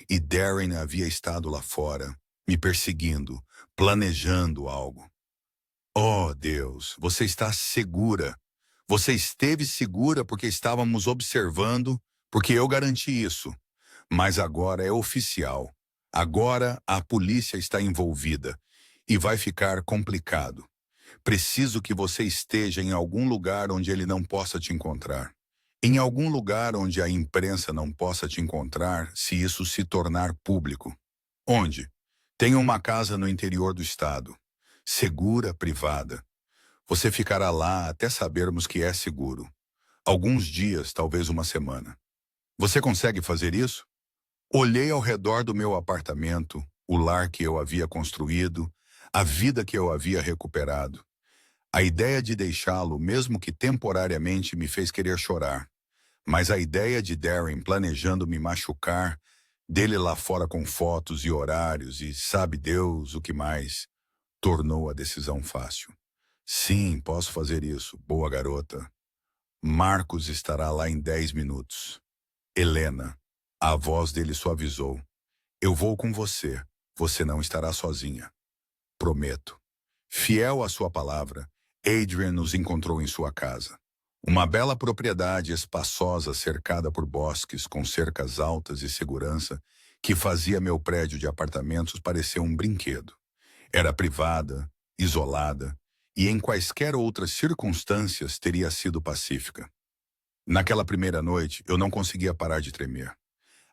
e Darren havia estado lá fora, me perseguindo, planejando algo. Oh, Deus, você está segura. Você esteve segura porque estávamos observando, porque eu garanti isso. Mas agora é oficial. Agora a polícia está envolvida e vai ficar complicado. Preciso que você esteja em algum lugar onde ele não possa te encontrar. Em algum lugar onde a imprensa não possa te encontrar se isso se tornar público. Onde? Tenho uma casa no interior do estado. Segura, privada. Você ficará lá até sabermos que é seguro. Alguns dias, talvez uma semana. Você consegue fazer isso? Olhei ao redor do meu apartamento, o lar que eu havia construído, a vida que eu havia recuperado. A ideia de deixá-lo, mesmo que temporariamente, me fez querer chorar. Mas a ideia de Darren planejando me machucar, dele lá fora com fotos e horários e sabe Deus o que mais, tornou a decisão fácil. Sim, posso fazer isso, boa garota. Marcos estará lá em 10 minutos. Helena, a voz dele suavizou. Eu vou com você, você não estará sozinha. Prometo. Fiel à sua palavra, Adrian nos encontrou em sua casa. Uma bela propriedade espaçosa cercada por bosques com cercas altas e segurança que fazia meu prédio de apartamentos parecer um brinquedo. Era privada, isolada e em quaisquer outras circunstâncias teria sido pacífica. Naquela primeira noite, eu não conseguia parar de tremer.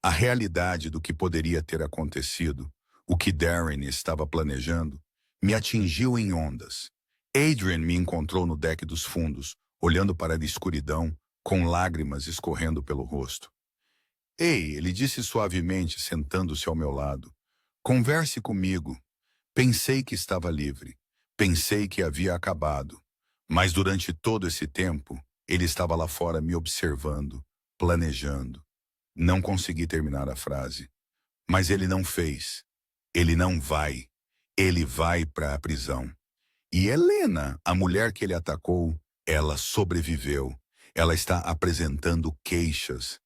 A realidade do que poderia ter acontecido, o que Darren estava planejando, me atingiu em ondas. Adrian me encontrou no deck dos fundos, olhando para a escuridão, com lágrimas escorrendo pelo rosto. Ei, ele disse suavemente, sentando-se ao meu lado. Converse comigo. Pensei que estava livre. Pensei que havia acabado. Mas durante todo esse tempo, ele estava lá fora me observando, planejando. Não consegui terminar a frase. Mas ele não fez. Ele não vai. Ele vai para a prisão. E Helena, a mulher que ele atacou, ela sobreviveu. Ela está apresentando queixas.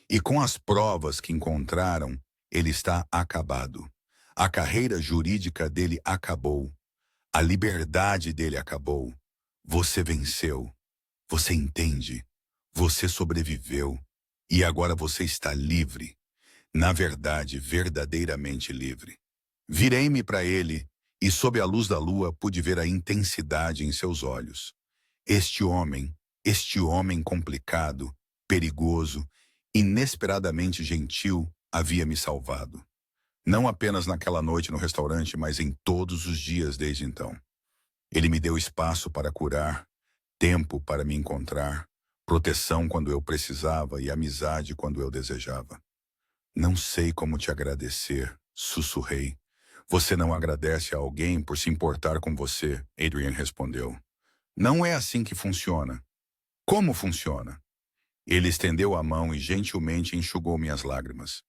E com as provas que encontraram, ele está acabado. A carreira jurídica dele acabou. A liberdade dele acabou. Você venceu. Você entende. Você sobreviveu. E agora você está livre. Na verdade, verdadeiramente livre. Virei-me para ele e, sob a luz da lua, pude ver a intensidade em seus olhos. Este homem complicado, perigoso, inesperadamente gentil, havia me salvado. Não apenas naquela noite no restaurante, mas em todos os dias desde então. Ele me deu espaço para curar, tempo para me encontrar, proteção quando eu precisava e amizade quando eu desejava. Não sei como te agradecer, sussurrei. Você não agradece a alguém por se importar com você, Adrian respondeu. Não é assim que funciona. Como funciona? Ele estendeu a mão e gentilmente enxugou minhas lágrimas.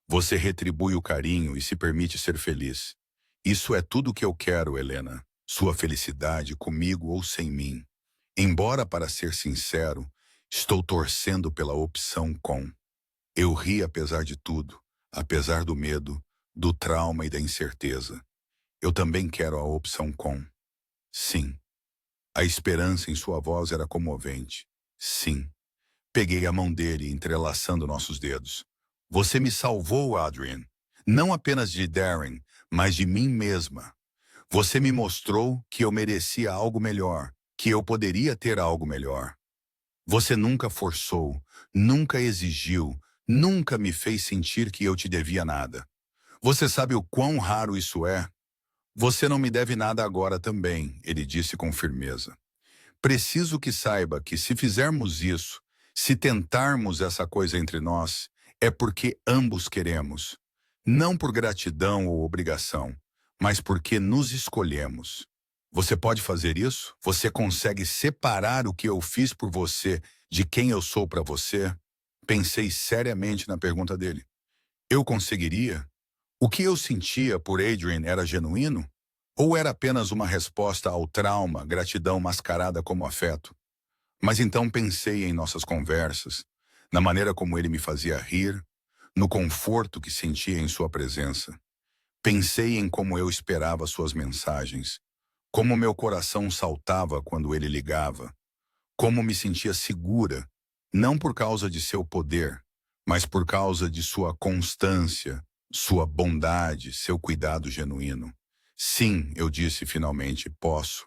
Você retribui o carinho e se permite ser feliz. Isso é tudo o que eu quero, Helena. Sua felicidade, comigo ou sem mim. Embora, para ser sincero, estou torcendo pela opção com. Eu ri apesar de tudo, apesar do medo, do trauma e da incerteza. Eu também quero a opção com. Sim. A esperança em sua voz era comovente. Sim. Peguei a mão dele, entrelaçando nossos dedos. Você me salvou, Adrian. Não apenas de Darren, mas de mim mesma. Você me mostrou que eu merecia algo melhor, que eu poderia ter algo melhor. Você nunca forçou, nunca exigiu, nunca me fez sentir que eu te devia nada. Você sabe o quão raro isso é? Você não me deve nada agora também, ele disse com firmeza. Preciso que saiba que se fizermos isso, se tentarmos essa coisa entre nós, é porque ambos queremos. Não por gratidão ou obrigação, mas porque nos escolhemos. Você pode fazer isso? Você consegue separar o que eu fiz por você de quem eu sou para você? Pensei seriamente na pergunta dele. Eu conseguiria? O que eu sentia por Adrian era genuíno? Ou era apenas uma resposta ao trauma, gratidão mascarada como afeto? Mas então pensei em nossas conversas, na maneira como ele me fazia rir, no conforto que sentia em sua presença. Pensei em como eu esperava suas mensagens, como meu coração saltava quando ele ligava, como me sentia segura, não por causa de seu poder, mas por causa de sua constância, sua bondade, seu cuidado genuíno. Sim, eu disse finalmente, posso.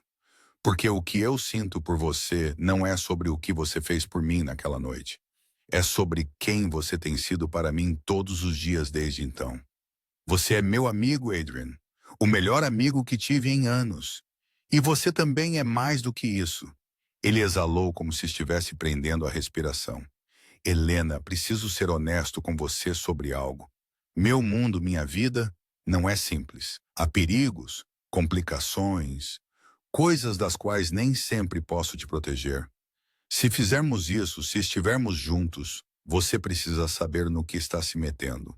Porque o que eu sinto por você não é sobre o que você fez por mim naquela noite. É sobre quem você tem sido para mim todos os dias desde então. Você é meu amigo, Adrian. O melhor amigo que tive em anos. E você também é mais do que isso. Ele exalou como se estivesse prendendo a respiração. Helena, preciso ser honesto com você sobre algo. Meu mundo, minha vida, não é simples. Há perigos, complicações, coisas das quais nem sempre posso te proteger. Se fizermos isso, se estivermos juntos, você precisa saber no que está se metendo.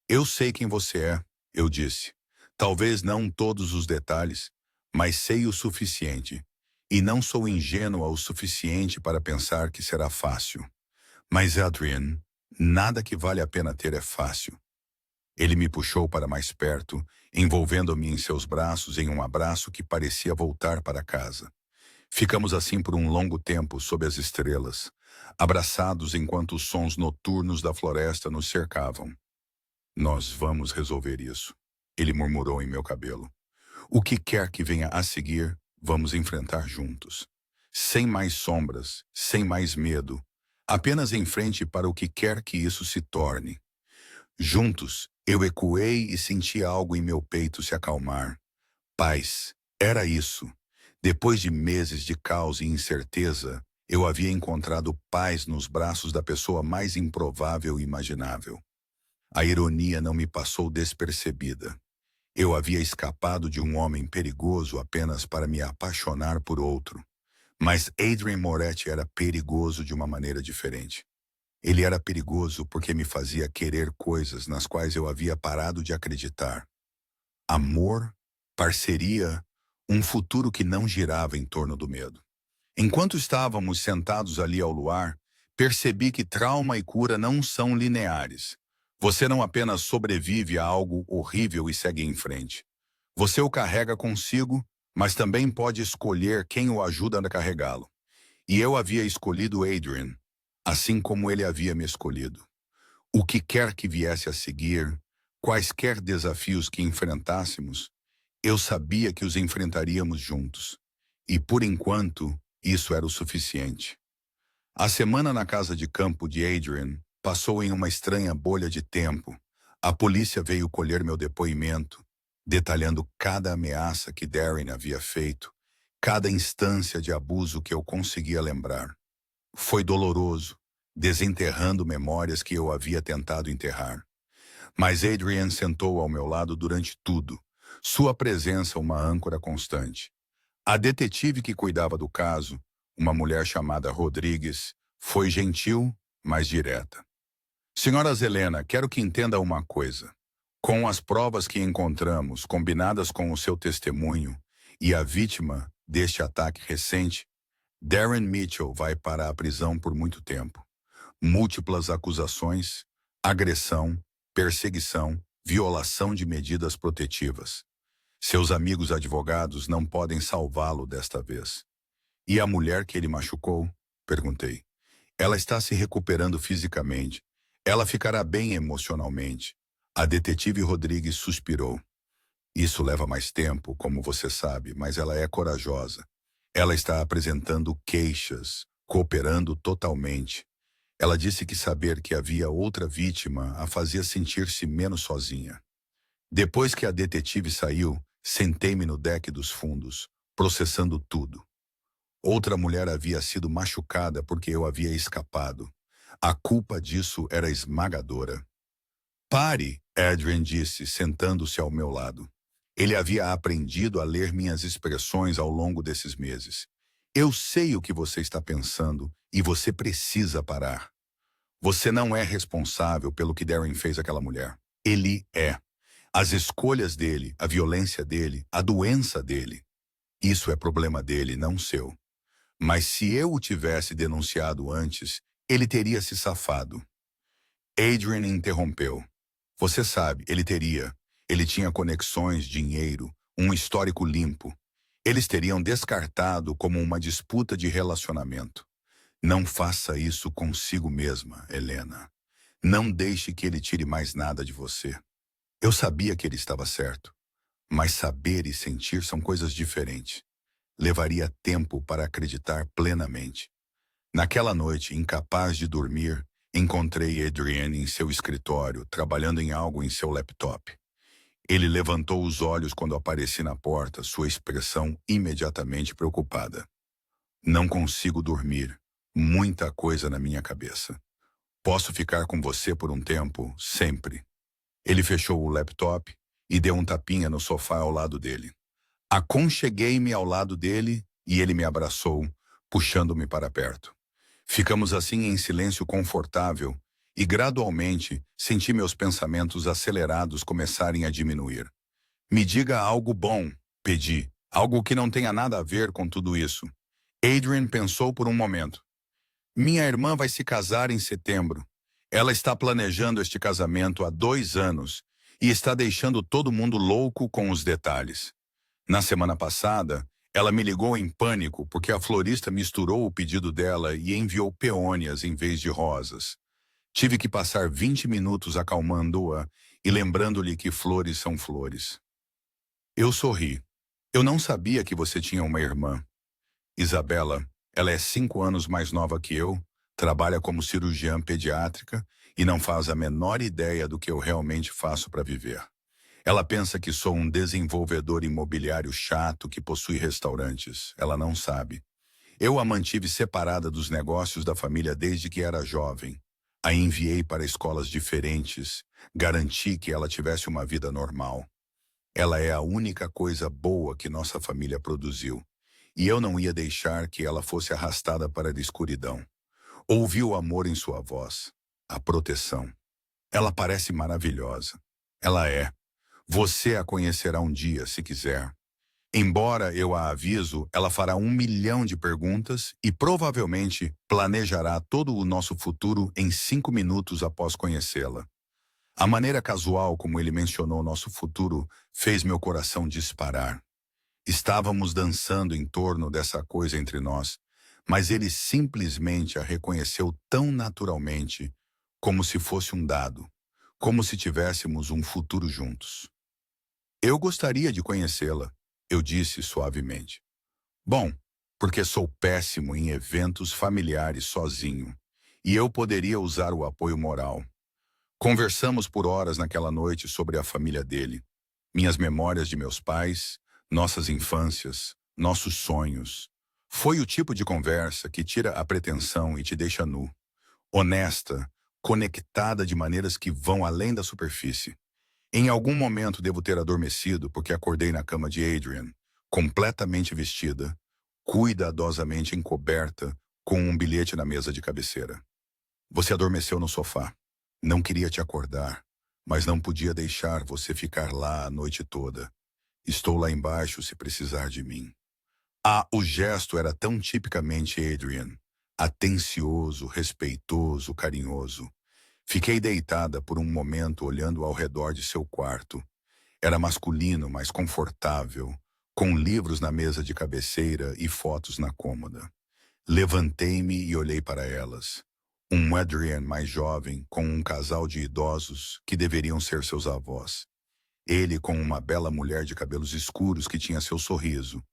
Eu sei quem você é, eu disse. Talvez não todos os detalhes, mas sei o suficiente. E não sou ingênua o suficiente para pensar que será fácil. Mas, Adrian, nada que vale a pena ter é fácil. Ele me puxou para mais perto, envolvendo-me em seus braços em um abraço que parecia voltar para casa. Ficamos assim por um longo tempo sob as estrelas, abraçados enquanto os sons noturnos da floresta nos cercavam. Nós vamos resolver isso, ele murmurou em meu cabelo. O que quer que venha a seguir, vamos enfrentar juntos. Sem mais sombras, sem mais medo, apenas em frente para o que quer que isso se torne. Juntos, eu ecoei e senti algo em meu peito se acalmar. Paz, era isso. Depois de meses de caos e incerteza, eu havia encontrado paz nos braços da pessoa mais improvável e imaginável. A ironia não me passou despercebida. Eu havia escapado de um homem perigoso apenas para me apaixonar por outro. Mas Adrian Moretti era perigoso de uma maneira diferente. Ele era perigoso porque me fazia querer coisas nas quais eu havia parado de acreditar. Amor, parceria, um futuro que não girava em torno do medo. Enquanto estávamos sentados ali ao luar, percebi que trauma e cura não são lineares. Você não apenas sobrevive a algo horrível e segue em frente. Você o carrega consigo, mas também pode escolher quem o ajuda a carregá-lo. E eu havia escolhido Adrian, assim como ele havia me escolhido. O que quer que viesse a seguir, quaisquer desafios que enfrentássemos, eu sabia que os enfrentaríamos juntos. E por enquanto, isso era o suficiente. A semana na casa de campo de Adrian passou em uma estranha bolha de tempo. A polícia veio colher meu depoimento, detalhando cada ameaça que Darren havia feito, cada instância de abuso que eu conseguia lembrar. Foi doloroso, desenterrando memórias que eu havia tentado enterrar. Mas Adrian sentou ao meu lado durante tudo, sua presença uma âncora constante. A detetive que cuidava do caso, uma mulher chamada Rodrigues, foi gentil, mas direta. Senhora Zelena, quero que entenda uma coisa. Com as provas que encontramos, combinadas com o seu testemunho, e a vítima deste ataque recente, Darren Mitchell vai para a prisão por muito tempo. Múltiplas acusações, agressão, perseguição, violação de medidas protetivas. Seus amigos advogados não podem salvá-lo desta vez. E a mulher que ele machucou? Perguntei. Ela está se recuperando fisicamente. Ela ficará bem emocionalmente. A detetive Rodrigues suspirou. Isso leva mais tempo, como você sabe, mas ela é corajosa. Ela está apresentando queixas, cooperando totalmente. Ela disse que saber que havia outra vítima a fazia sentir-se menos sozinha. Depois que a detetive saiu, sentei-me no deck dos fundos, processando tudo. Outra mulher havia sido machucada porque eu havia escapado. A culpa disso era esmagadora. Pare, Adrian disse, sentando-se ao meu lado. Ele havia aprendido a ler minhas expressões ao longo desses meses. Eu sei o que você está pensando e você precisa parar. Você não é responsável pelo que Darren fez àquela mulher. Ele é. As escolhas dele, a violência dele, a doença dele. Isso é problema dele, não seu. Mas se eu o tivesse denunciado antes, ele teria se safado. Adrian interrompeu. Você sabe, ele teria. Ele tinha conexões, dinheiro, um histórico limpo. Eles teriam descartado como uma disputa de relacionamento. Não faça isso consigo mesma, Helena. Não deixe que ele tire mais nada de você. Eu sabia que ele estava certo, mas saber e sentir são coisas diferentes. Levaria tempo para acreditar plenamente. Naquela noite, incapaz de dormir, encontrei Adrian em seu escritório, trabalhando em algo em seu laptop. Ele levantou os olhos quando apareci na porta, sua expressão imediatamente preocupada. Não consigo dormir. Muita coisa na minha cabeça. Posso ficar com você por um tempo, sempre. Ele fechou o laptop e deu um tapinha no sofá ao lado dele. Aconcheguei-me ao lado dele e ele me abraçou, puxando-me para perto. Ficamos assim em silêncio confortável e, gradualmente, senti meus pensamentos acelerados começarem a diminuir. Me diga algo bom, pedi. Algo que não tenha nada a ver com tudo isso. Adrian pensou por um momento. Minha irmã vai se casar em setembro. Ela está planejando este casamento há 2 anos e está deixando todo mundo louco com os detalhes. Na semana passada, ela me ligou em pânico porque a florista misturou o pedido dela e enviou peônias em vez de rosas. Tive que passar 20 minutos acalmando-a e lembrando-lhe que flores são flores. Eu sorri. Eu não sabia que você tinha uma irmã. Isabela, ela é 5 anos mais nova que eu, trabalha como cirurgiã pediátrica e não faz a menor ideia do que eu realmente faço para viver. Ela pensa que sou um desenvolvedor imobiliário chato que possui restaurantes. Ela não sabe. Eu a mantive separada dos negócios da família desde que era jovem. A enviei para escolas diferentes, garanti que ela tivesse uma vida normal. Ela é a única coisa boa que nossa família produziu. E eu não ia deixar que ela fosse arrastada para a escuridão. Ouvi o amor em sua voz, a proteção. Ela parece maravilhosa. Ela é. Você a conhecerá um dia, se quiser. Embora eu a aviso, ela fará 1 milhão de perguntas e provavelmente planejará todo o nosso futuro em 5 minutos após conhecê-la. A maneira casual como ele mencionou nosso futuro fez meu coração disparar. Estávamos dançando em torno dessa coisa entre nós, mas ele simplesmente a reconheceu tão naturalmente, como se fosse um dado, como se tivéssemos um futuro juntos. Eu gostaria de conhecê-la, eu disse suavemente. Bom, porque sou péssimo em eventos familiares sozinho, e eu poderia usar o apoio moral. Conversamos por horas naquela noite sobre a família dele, minhas memórias de meus pais, nossas infâncias, nossos sonhos. Foi o tipo de conversa que tira a pretensão e te deixa nu. Honesta, conectada de maneiras que vão além da superfície. Em algum momento devo ter adormecido porque acordei na cama de Adrian, completamente vestida, cuidadosamente encoberta, com um bilhete na mesa de cabeceira. Você adormeceu no sofá. Não queria te acordar, mas não podia deixar você ficar lá a noite toda. Estou lá embaixo se precisar de mim. O gesto era tão tipicamente Adrian, atencioso, respeitoso, carinhoso. Fiquei deitada por um momento olhando ao redor de seu quarto. Era masculino, mas confortável, com livros na mesa de cabeceira e fotos na cômoda. Levantei-me e olhei para elas. Um Adrian mais jovem, com um casal de idosos que deveriam ser seus avós. Ele com uma bela mulher de cabelos escuros que tinha seu sorriso.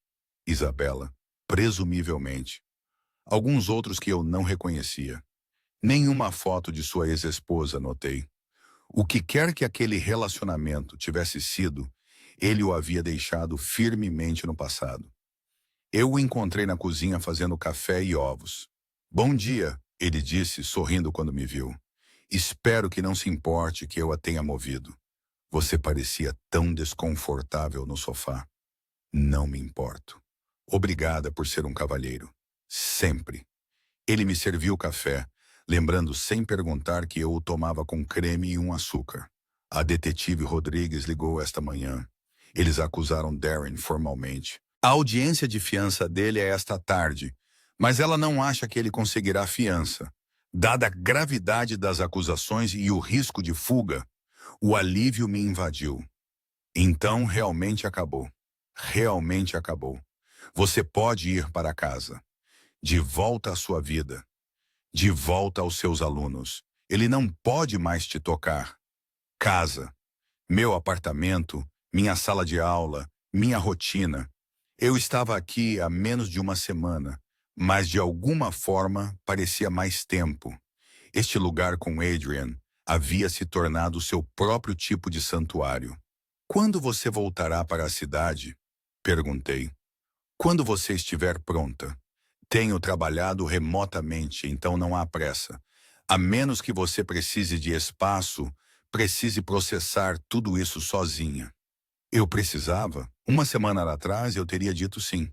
Isabela, presumivelmente. Alguns outros que eu não reconhecia. Nenhuma foto de sua ex-esposa notei. O que quer que aquele relacionamento tivesse sido, ele o havia deixado firmemente no passado. Eu o encontrei na cozinha fazendo café e ovos. Bom dia, ele disse, sorrindo quando me viu. Espero que não se importe que eu a tenha movido. Você parecia tão desconfortável no sofá. Não me importo. Obrigada por ser um cavalheiro. Sempre. Ele me serviu café, lembrando sem perguntar que eu o tomava com creme e um açúcar. A detetive Rodrigues ligou esta manhã. Eles acusaram Darren formalmente. A audiência de fiança dele é esta tarde, mas ela não acha que ele conseguirá fiança. Dada a gravidade das acusações e o risco de fuga, o alívio me invadiu. Então realmente acabou. Realmente acabou. Você pode ir para casa. De volta à sua vida. De volta aos seus alunos. Ele não pode mais te tocar. Casa. Meu apartamento, minha sala de aula, minha rotina. Eu estava aqui há menos de uma semana, mas de alguma forma parecia mais tempo. Este lugar com Adrian havia se tornado seu próprio tipo de santuário. Quando você voltará para a cidade? Perguntei. Quando você estiver pronta. Tenho trabalhado remotamente, então não há pressa. A menos que você precise de espaço, precise processar tudo isso sozinha. Eu precisava? Uma semana atrás eu teria dito sim.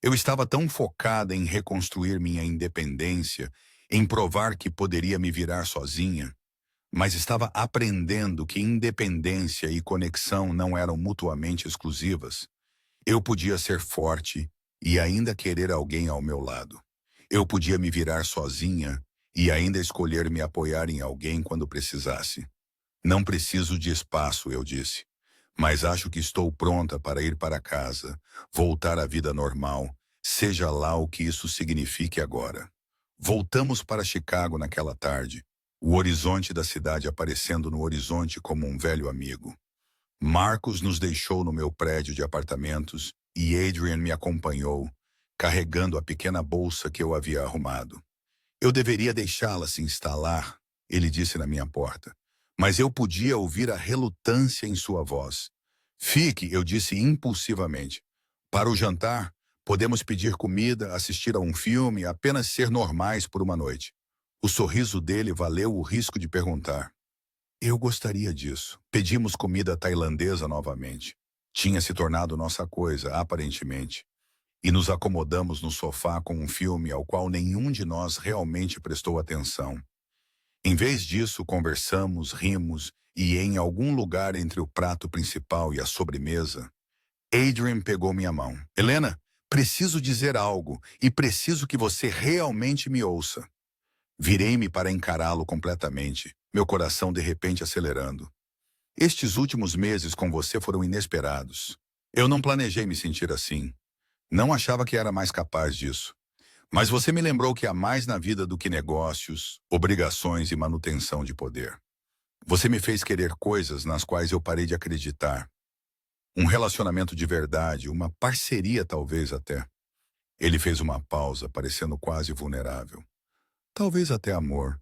Eu estava tão focada em reconstruir minha independência, em provar que poderia me virar sozinha, mas estava aprendendo que independência e conexão não eram mutuamente exclusivas. Eu podia ser forte e ainda querer alguém ao meu lado. Eu podia me virar sozinha e ainda escolher me apoiar em alguém quando precisasse. Não preciso de espaço, eu disse. Mas acho que estou pronta para ir para casa, voltar à vida normal, seja lá o que isso signifique agora. Voltamos para Chicago naquela tarde, o horizonte da cidade aparecendo no horizonte como um velho amigo. Marcos nos deixou no meu prédio de apartamentos e Adrian me acompanhou, carregando a pequena bolsa que eu havia arrumado. Eu deveria deixá-la se instalar, ele disse na minha porta, mas eu podia ouvir a relutância em sua voz. Fique, eu disse impulsivamente. Para o jantar, podemos pedir comida, assistir a um filme, apenas ser normais por uma noite. O sorriso dele valeu o risco de perguntar. Eu gostaria disso. Pedimos comida tailandesa novamente. Tinha se tornado nossa coisa, aparentemente. E nos acomodamos no sofá com um filme ao qual nenhum de nós realmente prestou atenção. Em vez disso, conversamos, rimos, e em algum lugar entre o prato principal e a sobremesa, Adrian pegou minha mão. Helena, preciso dizer algo, e preciso que você realmente me ouça. Virei-me para encará-lo completamente, meu coração de repente acelerando. Estes últimos meses com você foram inesperados. Eu não planejei me sentir assim. Não achava que era mais capaz disso. Mas você me lembrou que há mais na vida do que negócios, obrigações e manutenção de poder. Você me fez querer coisas nas quais eu parei de acreditar. Um relacionamento de verdade, uma parceria talvez até. Ele fez uma pausa, parecendo quase vulnerável. Talvez até amor.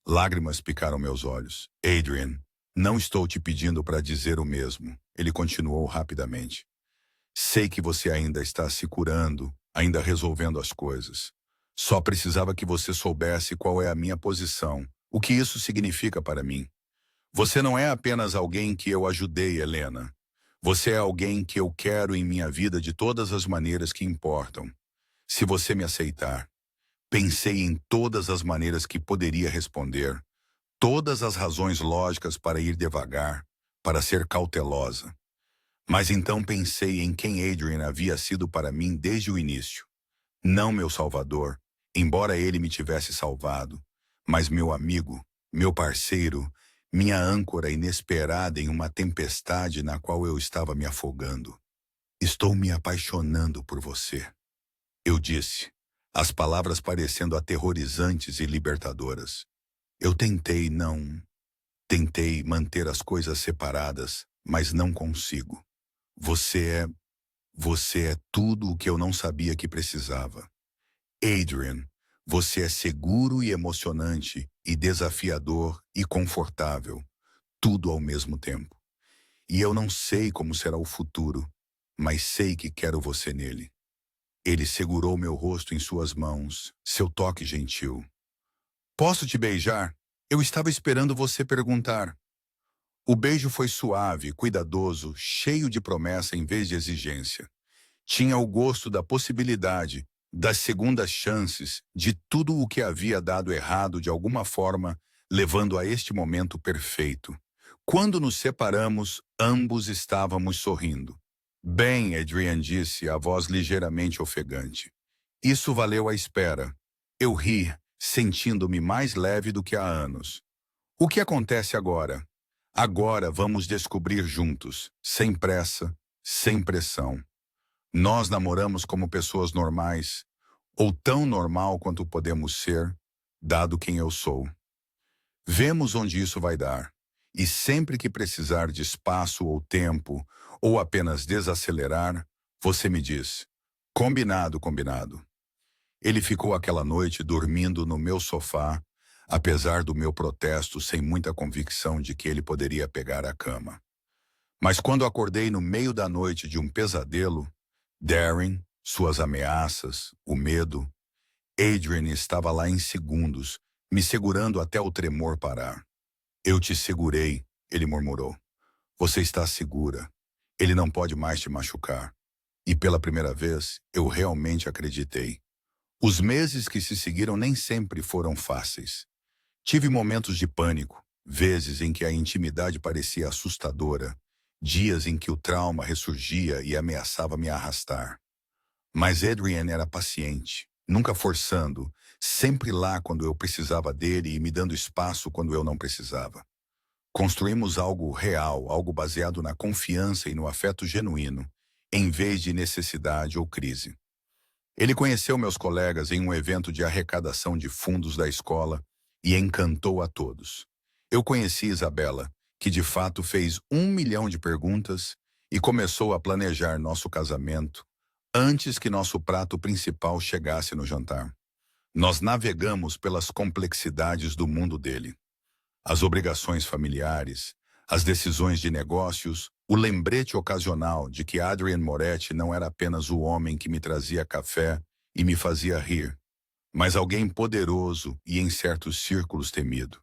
Lágrimas picaram meus olhos. Adrian, não estou te pedindo para dizer o mesmo. Ele continuou rapidamente. Sei que você ainda está se curando, ainda resolvendo as coisas. Só precisava que você soubesse qual é a minha posição, o que isso significa para mim. Você não é apenas alguém que eu ajudei, Helena. Você é alguém que eu quero em minha vida de todas as maneiras que importam. Se você me aceitar. Pensei em todas as maneiras que poderia responder, todas as razões lógicas para ir devagar, para ser cautelosa. Mas então pensei em quem Adrian havia sido para mim desde o início. Não meu salvador, embora ele me tivesse salvado, mas meu amigo, meu parceiro, minha âncora inesperada em uma tempestade na qual eu estava me afogando. Estou me apaixonando por você. Eu disse, as palavras parecendo aterrorizantes e libertadoras. Eu tentei manter as coisas separadas, mas não consigo. Você é tudo o que eu não sabia que precisava. Adrian, você é seguro e emocionante, e desafiador e confortável, tudo ao mesmo tempo. E eu não sei como será o futuro, mas sei que quero você nele. Ele segurou meu rosto em suas mãos, seu toque gentil. Posso te beijar? Eu estava esperando você perguntar. O beijo foi suave, cuidadoso, cheio de promessa em vez de exigência. Tinha o gosto da possibilidade, das segundas chances, de tudo o que havia dado errado de alguma forma, levando a este momento perfeito. Quando nos separamos, ambos estávamos sorrindo. Bem, Adrian disse, a voz ligeiramente ofegante. Isso valeu a espera. Eu ri, sentindo-me mais leve do que há anos. O que acontece agora? Agora vamos descobrir juntos, sem pressa, sem pressão. Nós namoramos como pessoas normais, ou tão normal quanto podemos ser, dado quem eu sou. Vemos onde isso vai dar. E sempre que precisar de espaço ou tempo, ou apenas desacelerar, você me diz: combinado, combinado. Ele ficou aquela noite dormindo no meu sofá, apesar do meu protesto sem muita convicção de que ele poderia pegar a cama. Mas quando acordei no meio da noite de um pesadelo, Darren, suas ameaças, o medo, Adrian estava lá em segundos, me segurando até o tremor parar. Eu te segurei, ele murmurou. Você está segura. Ele não pode mais te machucar. E pela primeira vez, eu realmente acreditei. Os meses que se seguiram nem sempre foram fáceis. Tive momentos de pânico, vezes em que a intimidade parecia assustadora, dias em que o trauma ressurgia e ameaçava me arrastar. Mas Adrian era paciente, nunca forçando, sempre lá quando eu precisava dele e me dando espaço quando eu não precisava. Construímos algo real, algo baseado na confiança e no afeto genuíno, em vez de necessidade ou crise. Ele conheceu meus colegas em um evento de arrecadação de fundos da escola e encantou a todos. Eu conheci Isabela, que de fato fez 1 milhão de perguntas e começou a planejar nosso casamento antes que nosso prato principal chegasse no jantar. Nós navegamos pelas complexidades do mundo dele. As obrigações familiares, as decisões de negócios, o lembrete ocasional de que Adrian Moretti não era apenas o homem que me trazia café e me fazia rir, mas alguém poderoso e em certos círculos temido.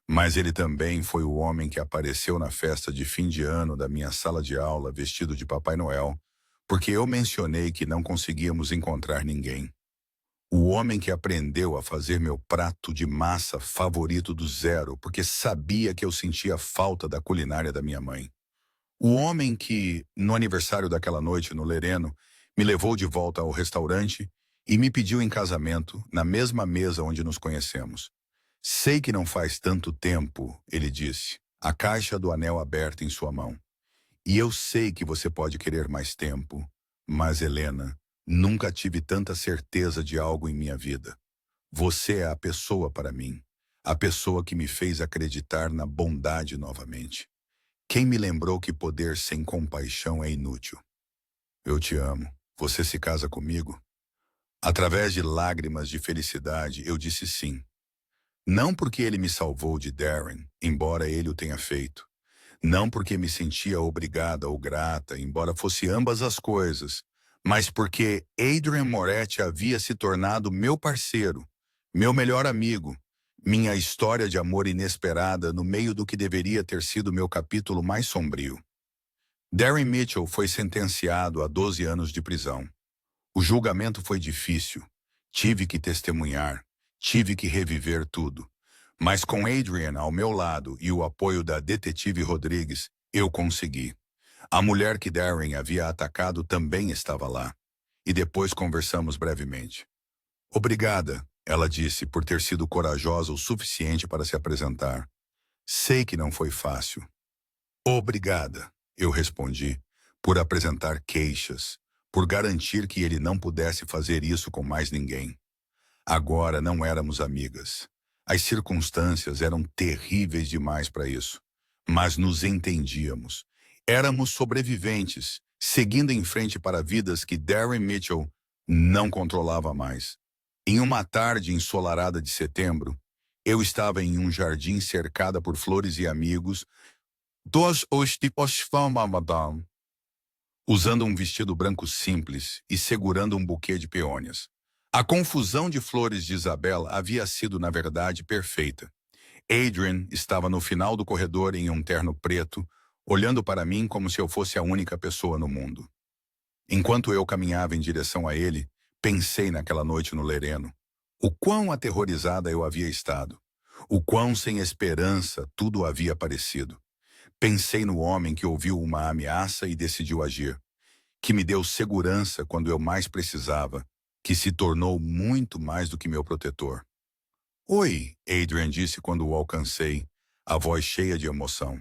Mas ele também foi o homem que apareceu na festa de fim de ano da minha sala de aula vestido de Papai Noel, porque eu mencionei que não conseguíamos encontrar ninguém. O homem que aprendeu a fazer meu prato de massa favorito do zero, porque sabia que eu sentia falta da culinária da minha mãe. O homem que, no aniversário daquela noite no Lereno, me levou de volta ao restaurante e me pediu em casamento, na mesma mesa onde nos conhecemos. Sei que não faz tanto tempo, ele disse, a caixa do anel aberta em sua mão. E eu sei que você pode querer mais tempo, mas, Helena, nunca tive tanta certeza de algo em minha vida. Você é a pessoa para mim, a pessoa que me fez acreditar na bondade novamente. Quem me lembrou que poder sem compaixão é inútil. Eu te amo. Você se casa comigo? Através de lágrimas de felicidade, eu disse sim. Não porque ele me salvou de Darren, embora ele o tenha feito. Não porque me sentia obrigada ou grata, embora fosse ambas as coisas, mas porque Adrian Moretti havia se tornado meu parceiro, meu melhor amigo, minha história de amor inesperada no meio do que deveria ter sido meu capítulo mais sombrio. Darren Mitchell foi sentenciado a 12 anos de prisão. O julgamento foi difícil. Tive que testemunhar, tive que reviver tudo. Mas com Adrian ao meu lado e o apoio da detetive Rodrigues, eu consegui. A mulher que Darren havia atacado também estava lá. E depois conversamos brevemente. Obrigada, ela disse, por ter sido corajosa o suficiente para se apresentar. Sei que não foi fácil. Obrigada, eu respondi, por apresentar queixas, por garantir que ele não pudesse fazer isso com mais ninguém. Agora não éramos amigas. As circunstâncias eram terríveis demais para isso. Mas nos entendíamos. Éramos sobreviventes, seguindo em frente para vidas que Darren Mitchell não controlava mais. Em uma tarde ensolarada de setembro, eu estava em um jardim cercada por flores e amigos, usando um vestido branco simples e segurando um buquê de peônias. A confusão de flores de Isabela havia sido, na verdade, perfeita. Adrian estava no final do corredor em um terno preto, olhando para mim como se eu fosse a única pessoa no mundo. Enquanto eu caminhava em direção a ele, pensei naquela noite no Lereno. O quão aterrorizada eu havia estado. O quão sem esperança tudo havia parecido. Pensei no homem que ouviu uma ameaça e decidiu agir, que me deu segurança quando eu mais precisava, que se tornou muito mais do que meu protetor. Oi, Adrian disse quando o alcancei, a voz cheia de emoção.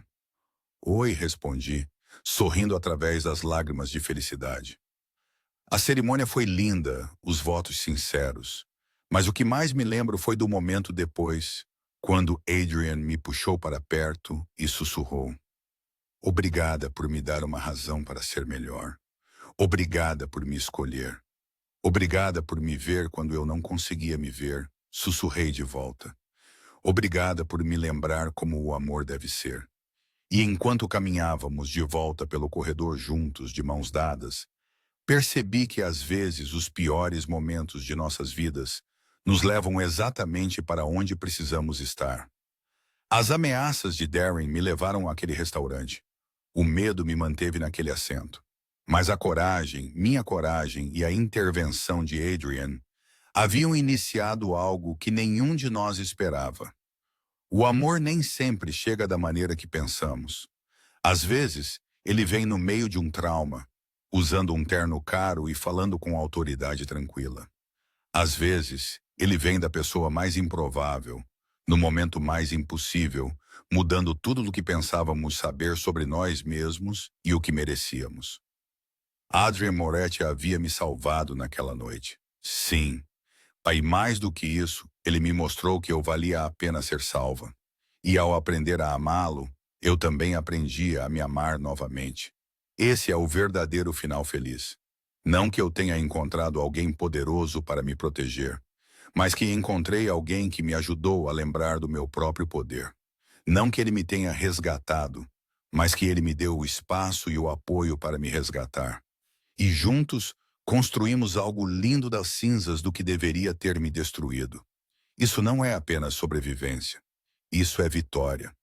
Oi, respondi, sorrindo através das lágrimas de felicidade. A cerimônia foi linda, os votos sinceros. Mas o que mais me lembro foi do momento depois, quando Adrian me puxou para perto e sussurrou. Obrigada por me dar uma razão para ser melhor. Obrigada por me escolher. Obrigada por me ver quando eu não conseguia me ver, sussurrei de volta. Obrigada por me lembrar como o amor deve ser. E enquanto caminhávamos de volta pelo corredor juntos, de mãos dadas, percebi que às vezes os piores momentos de nossas vidas nos levam exatamente para onde precisamos estar. As ameaças de Darren me levaram àquele restaurante. O medo me manteve naquele assento. Mas a coragem, minha coragem e a intervenção de Adrian haviam iniciado algo que nenhum de nós esperava. O amor nem sempre chega da maneira que pensamos. Às vezes, ele vem no meio de um trauma, usando um terno caro e falando com autoridade tranquila. Às vezes, ele vem da pessoa mais improvável, no momento mais impossível, mudando tudo o que pensávamos saber sobre nós mesmos e o que merecíamos. Adrian Moretti havia me salvado naquela noite. Sim, e mais do que isso, ele me mostrou que eu valia a pena ser salva. E ao aprender a amá-lo, eu também aprendi a me amar novamente. Esse é o verdadeiro final feliz. Não que eu tenha encontrado alguém poderoso para me proteger, mas que encontrei alguém que me ajudou a lembrar do meu próprio poder. Não que ele me tenha resgatado, mas que ele me deu o espaço e o apoio para me resgatar. E juntos, construímos algo lindo das cinzas do que deveria ter me destruído. Isso não é apenas sobrevivência. Isso é vitória.